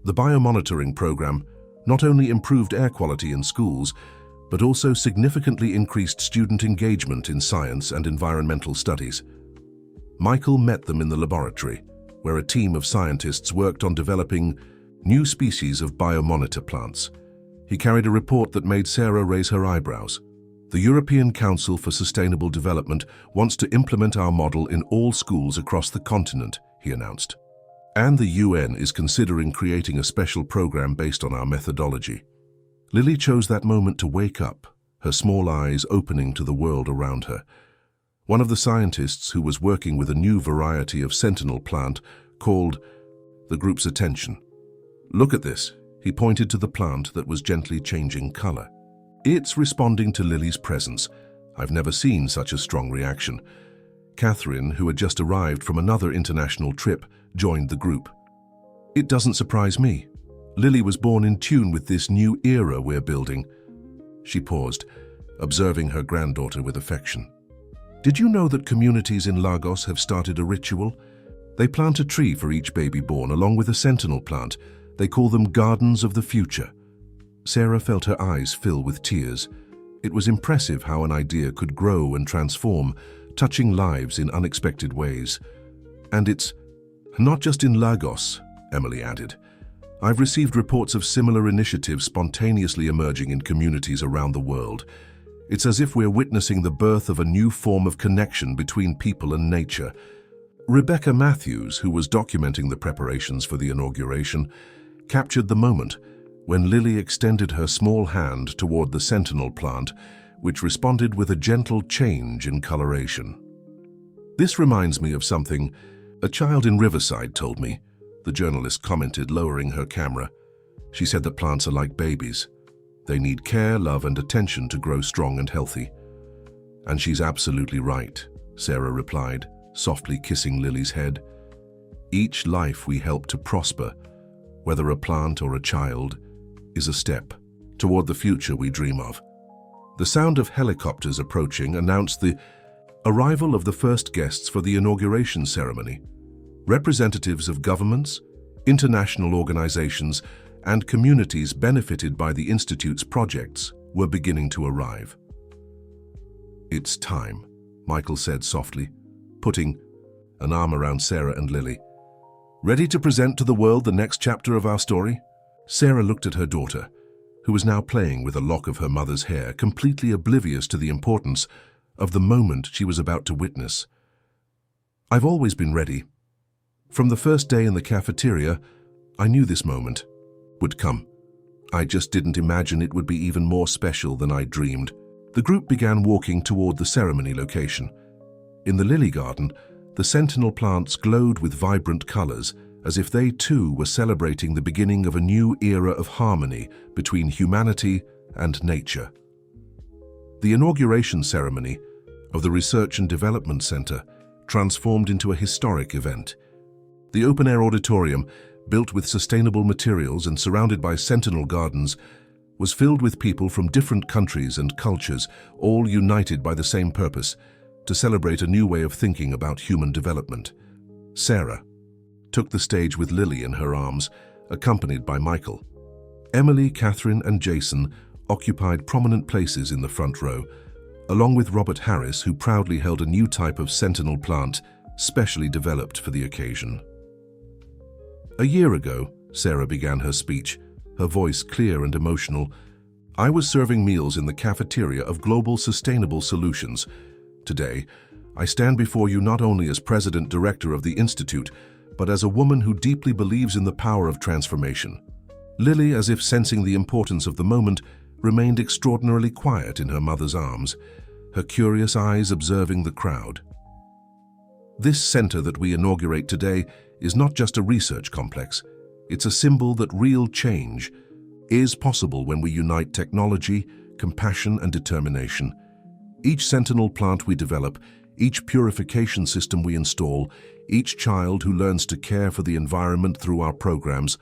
The biomonitoring program not only improved air quality in schools, but also significantly increased student engagement in science and environmental studies. Michael met them in the laboratory, where a team of scientists worked on developing new species of biomonitor plants. He carried a report that made Sarah raise her eyebrows. "The European Council for Sustainable Development wants to implement our model in all schools across the continent," he announced. "And the UN is considering creating a special program based on our methodology." Lily chose that moment to wake up, her small eyes opening to the world around her. One of the scientists who was working with a new variety of sentinel plant called the group's attention. "Look at this," he pointed to the plant that was gently changing color. "It's responding to Lily's presence. I've never seen such a strong reaction." Catherine, who had just arrived from another international trip, joined the group. "It doesn't surprise me. Lily was born in tune with this new era we're building." She paused, observing her granddaughter with affection. "Did you know that communities in Lagos have started a ritual? They plant a tree for each baby born, along with a sentinel plant. They call them Gardens of the Future." Sarah felt her eyes fill with tears. It was impressive how an idea could grow and transform, touching lives in unexpected ways. "And it's not just in Lagos," Emily added. "I've received reports of similar initiatives spontaneously emerging in communities around the world. It's as if we're witnessing the birth of a new form of connection between people and nature." Rebecca Matthews, who was documenting the preparations for the inauguration, captured the moment when Lily extended her small hand toward the sentinel plant, which responded with a gentle change in coloration. "This reminds me of something a child in Riverside told me," the journalist commented, lowering her camera. "She said that plants are like babies. They need care, love, and attention to grow strong and healthy." And she's absolutely right, Sarah replied, softly kissing Lily's head. Each life we help to prosper, whether a plant or a child, is a step toward the future we dream of. The sound of helicopters approaching announced the arrival of the first guests for the inauguration ceremony. Representatives of governments, international organizations, and communities benefited by the Institute's projects were beginning to arrive. "It's time," Michael said softly, putting an arm around Sarah and Lily. "Ready to present to the world the next chapter of our story?" Sarah looked at her daughter, who was now playing with a lock of her mother's hair, completely oblivious to the importance of the moment she was about to witness. "I've always been ready. From the first day in the cafeteria, I knew this moment would come. I just didn't imagine it would be even more special than I dreamed." The group began walking toward the ceremony location. In the lily garden, the sentinel plants glowed with vibrant colors, as if they too were celebrating the beginning of a new era of harmony between humanity and nature. The inauguration ceremony of the Research and Development Center transformed into a historic event. The open-air auditorium, built with sustainable materials and surrounded by sentinel gardens, was filled with people from different countries and cultures, all united by the same purpose, to celebrate a new way of thinking about human development. Sarah took the stage with Lily in her arms, accompanied by Michael. Emily, Catherine, and Jason occupied prominent places in the front row, along with Robert Harris, who proudly held a new type of sentinel plant specially developed for the occasion. "A year ago," Sarah began her speech, her voice clear and emotional, "I was serving meals in the cafeteria of Global Sustainable Solutions. Today, I stand before you not only as President-Director of the Institute, but as a woman who deeply believes in the power of transformation." Lily, as if sensing the importance of the moment, remained extraordinarily quiet in her mother's arms, her curious eyes observing the crowd. "This center that we inaugurate today is not just a research complex. It's a symbol that real change is possible when we unite technology, compassion, and determination. Each sentinel plant we develop, each purification system we install, each child who learns to care for the environment through our programs,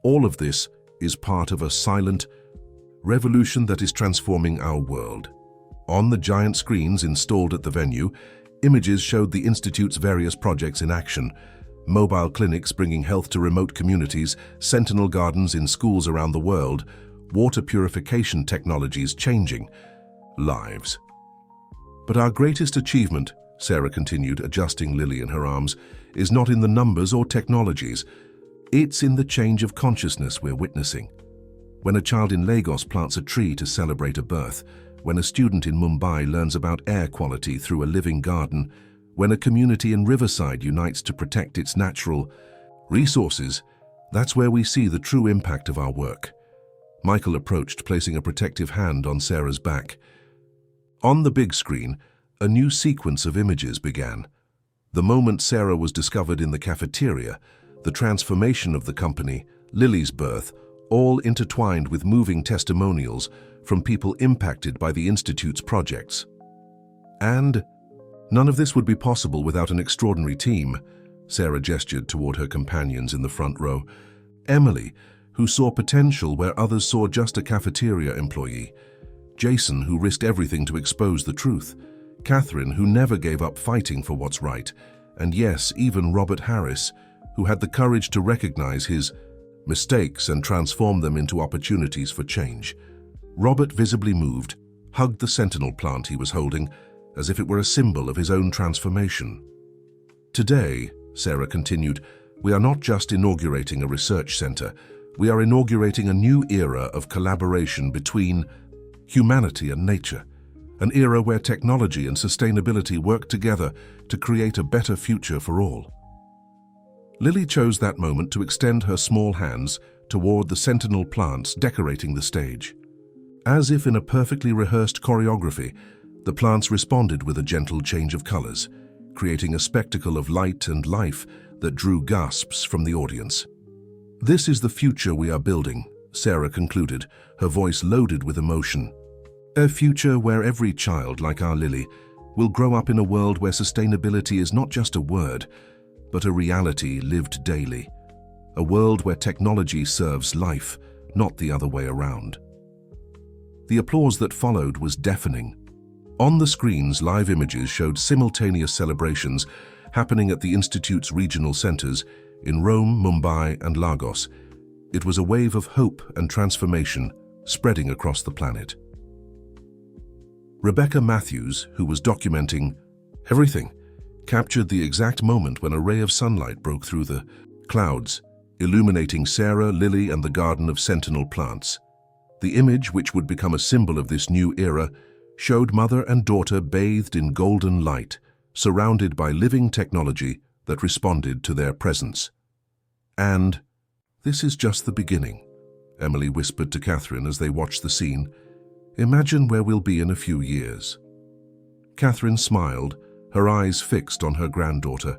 all of this is part of a silent revolution that is transforming our world." On the giant screens installed at the venue, images showed the Institute's various projects in action: mobile clinics bringing health to remote communities, sentinel gardens in schools around the world, water purification technologies changing lives. "But our greatest achievement," Sarah continued, adjusting Lily in her arms, "is not in the numbers or technologies. It's in the change of consciousness we're witnessing. When a child in Lagos plants a tree to celebrate a birth, when a student in Mumbai learns about air quality through a living garden, when a community in Riverside unites to protect its natural resources, that's where we see the true impact of our work." Michael approached, placing a protective hand on Sarah's back. On the big screen, a new sequence of images began. The moment Sarah was discovered in the cafeteria, the transformation of the company, Lily's birth, all intertwined with moving testimonials from people impacted by the Institute's projects. And none of this would be possible without an extraordinary team. Sarah gestured toward her companions in the front row. Emily, who saw potential where others saw just a cafeteria employee. Jason, who risked everything to expose the truth. Catherine, who never gave up fighting for what's right. And yes, even Robert Harris, who had the courage to recognize his mistakes and transform them into opportunities for change. Robert, visibly moved, hugged the sentinel plant he was holding, as if it were a symbol of his own transformation. "Today," Sarah continued, "we are not just inaugurating a research center, we are inaugurating a new era of collaboration between humanity and nature, an era where technology and sustainability work together to create a better future for all." Lily chose that moment to extend her small hands toward the sentinel plants decorating the stage. As if in a perfectly rehearsed choreography, the plants responded with a gentle change of colors, creating a spectacle of light and life that drew gasps from the audience. "This is the future we are building," Sarah concluded, her voice loaded with emotion. A future where every child, like our Lily, will grow up in a world where sustainability is not just a word, but a reality lived daily. A world where technology serves life, not the other way around. The applause that followed was deafening. On the screens, live images showed simultaneous celebrations happening at the Institute's regional centers in Rome, Mumbai, and Lagos. It was a wave of hope and transformation spreading across the planet. Rebecca Matthews, who was documenting everything, captured the exact moment when a ray of sunlight broke through the clouds, illuminating Sarah, Lily, and the garden of sentinel plants. The image, which would become a symbol of this new era, showed mother and daughter bathed in golden light, surrounded by living technology that responded to their presence. And this is just the beginning, Emily whispered to Catherine as they watched the scene. Imagine where we'll be in a few years. Catherine smiled, her eyes fixed on her granddaughter.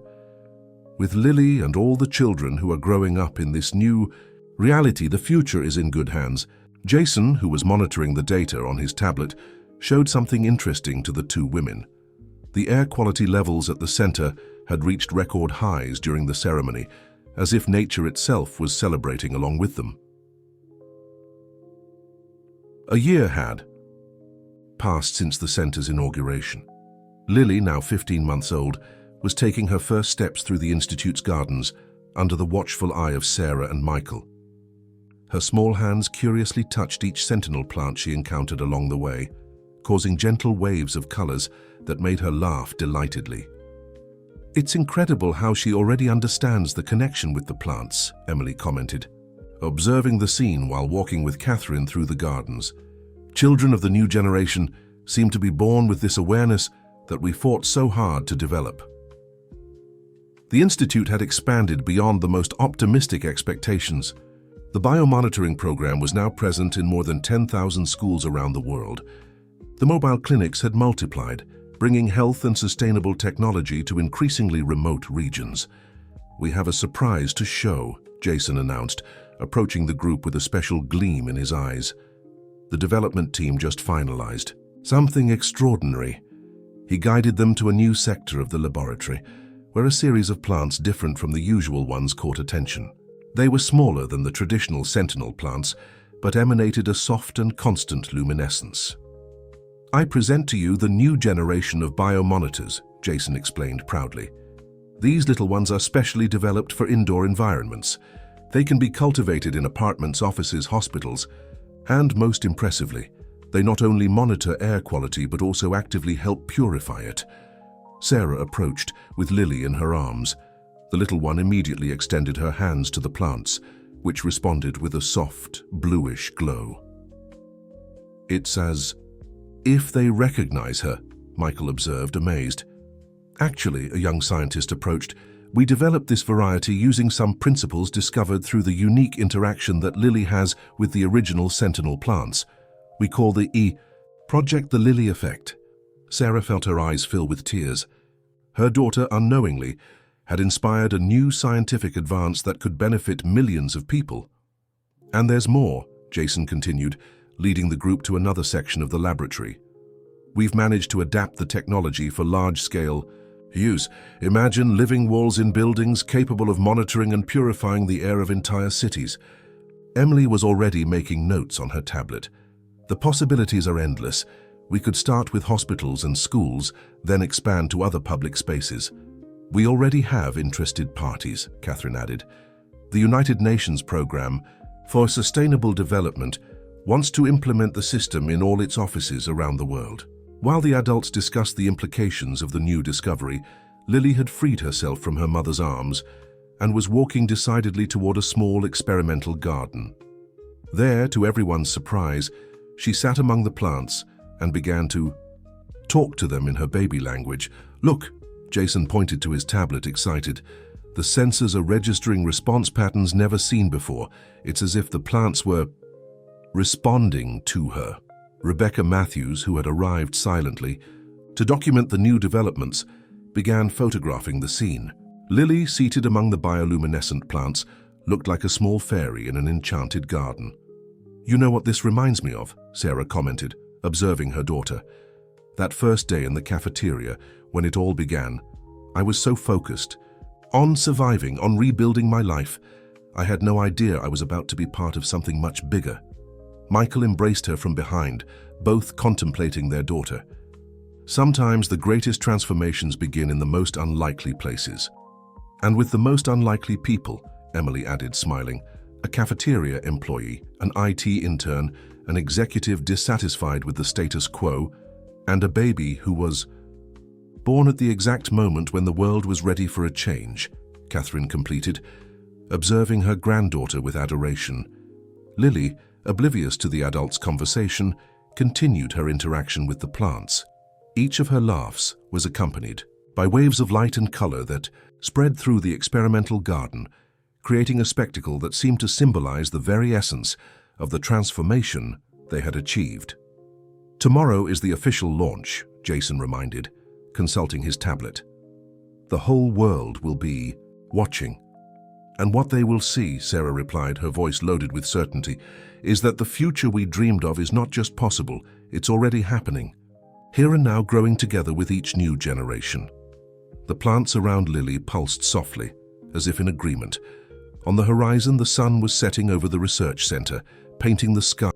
With Lily and all the children who are growing up in this new reality, the future is in good hands. Jason, who was monitoring the data on his tablet, showed something interesting to the two women. The air quality levels at the center had reached record highs during the ceremony, as if nature itself was celebrating along with them. A year had passed since the center's inauguration. Lily, now 15 months old, was taking her first steps through the Institute's gardens under the watchful eye of Sarah and Michael. Her small hands curiously touched each sentinel plant she encountered along the way, causing gentle waves of colors that made her laugh delightedly. It's incredible how she already understands the connection with the plants, Emily commented, observing the scene while walking with Catherine through the gardens. Children of the new generation seem to be born with this awareness that we fought so hard to develop. The Institute had expanded beyond the most optimistic expectations. The biomonitoring program was now present in more than 10,000 schools around the world. The mobile clinics had multiplied, bringing health and sustainable technology to increasingly remote regions. We have a surprise to show, Jason announced, approaching the group with a special gleam in his eyes. The development team just finalized something extraordinary. He guided them to a new sector of the laboratory, where a series of plants different from the usual ones caught attention. They were smaller than the traditional sentinel plants, but emanated a soft and constant luminescence. I present to you the new generation of biomonitors, Jason explained proudly. These little ones are specially developed for indoor environments. They can be cultivated in apartments, offices, hospitals, and most impressively, they not only monitor air quality but also actively help purify it. Sarah approached, with Lily in her arms. The little one immediately extended her hands to the plants, which responded with a soft, bluish glow. It's as if they recognize her, Michael observed, amazed. Actually, a young scientist approached, we developed this variety using some principles discovered through the unique interaction that Lily has with the original sentinel plants. We call the Project the Lily Effect. Sarah felt her eyes fill with tears. Her daughter, unknowingly, had inspired a new scientific advance that could benefit millions of people. And there's more, Jason continued, leading the group to another section of the laboratory. We've managed to adapt the technology for large-scale use. Imagine living walls in buildings capable of monitoring and purifying the air of entire cities. Emily was already making notes on her tablet. The possibilities are endless. We could start with hospitals and schools, then expand to other public spaces. We already have interested parties, Catherine added. The United Nations Programme for Sustainable Development wants to implement the system in all its offices around the world. While the adults discussed the implications of the new discovery, Lily had freed herself from her mother's arms and was walking decidedly toward a small experimental garden. There, to everyone's surprise, she sat among the plants and began to talk to them in her baby language. Look, Jason pointed to his tablet, excited. The sensors are registering response patterns never seen before. It's as if the plants were responding to her. Rebecca Matthews, who had arrived silently to document the new developments, began photographing the scene. Lily, seated among the bioluminescent plants, looked like a small fairy in an enchanted garden. You know what this reminds me of? Sarah commented, observing her daughter. That first day in the cafeteria, when it all began, I was so focused on surviving, on rebuilding my life. I had no idea I was about to be part of something much bigger. Michael embraced her from behind, both contemplating their daughter. Sometimes the greatest transformations begin in the most unlikely places. And with the most unlikely people, Emily added, smiling, a cafeteria employee, an IT intern, an executive dissatisfied with the status quo, and a baby who was born at the exact moment when the world was ready for a change, Catherine completed, observing her granddaughter with adoration. Lily, oblivious to the adults' conversation, continued her interaction with the plants. Each of her laughs was accompanied by waves of light and color that spread through the experimental garden, creating a spectacle that seemed to symbolize the very essence of the transformation they had achieved. Tomorrow is the official launch, Jason reminded, consulting his tablet. The whole world will be watching. And what they will see, Sarah replied, her voice loaded with certainty, is that the future we dreamed of is not just possible, it's already happening. Here and now, growing together with each new generation. The plants around Lily pulsed softly, as if in agreement. On the horizon, the sun was setting over the research center, painting the sky.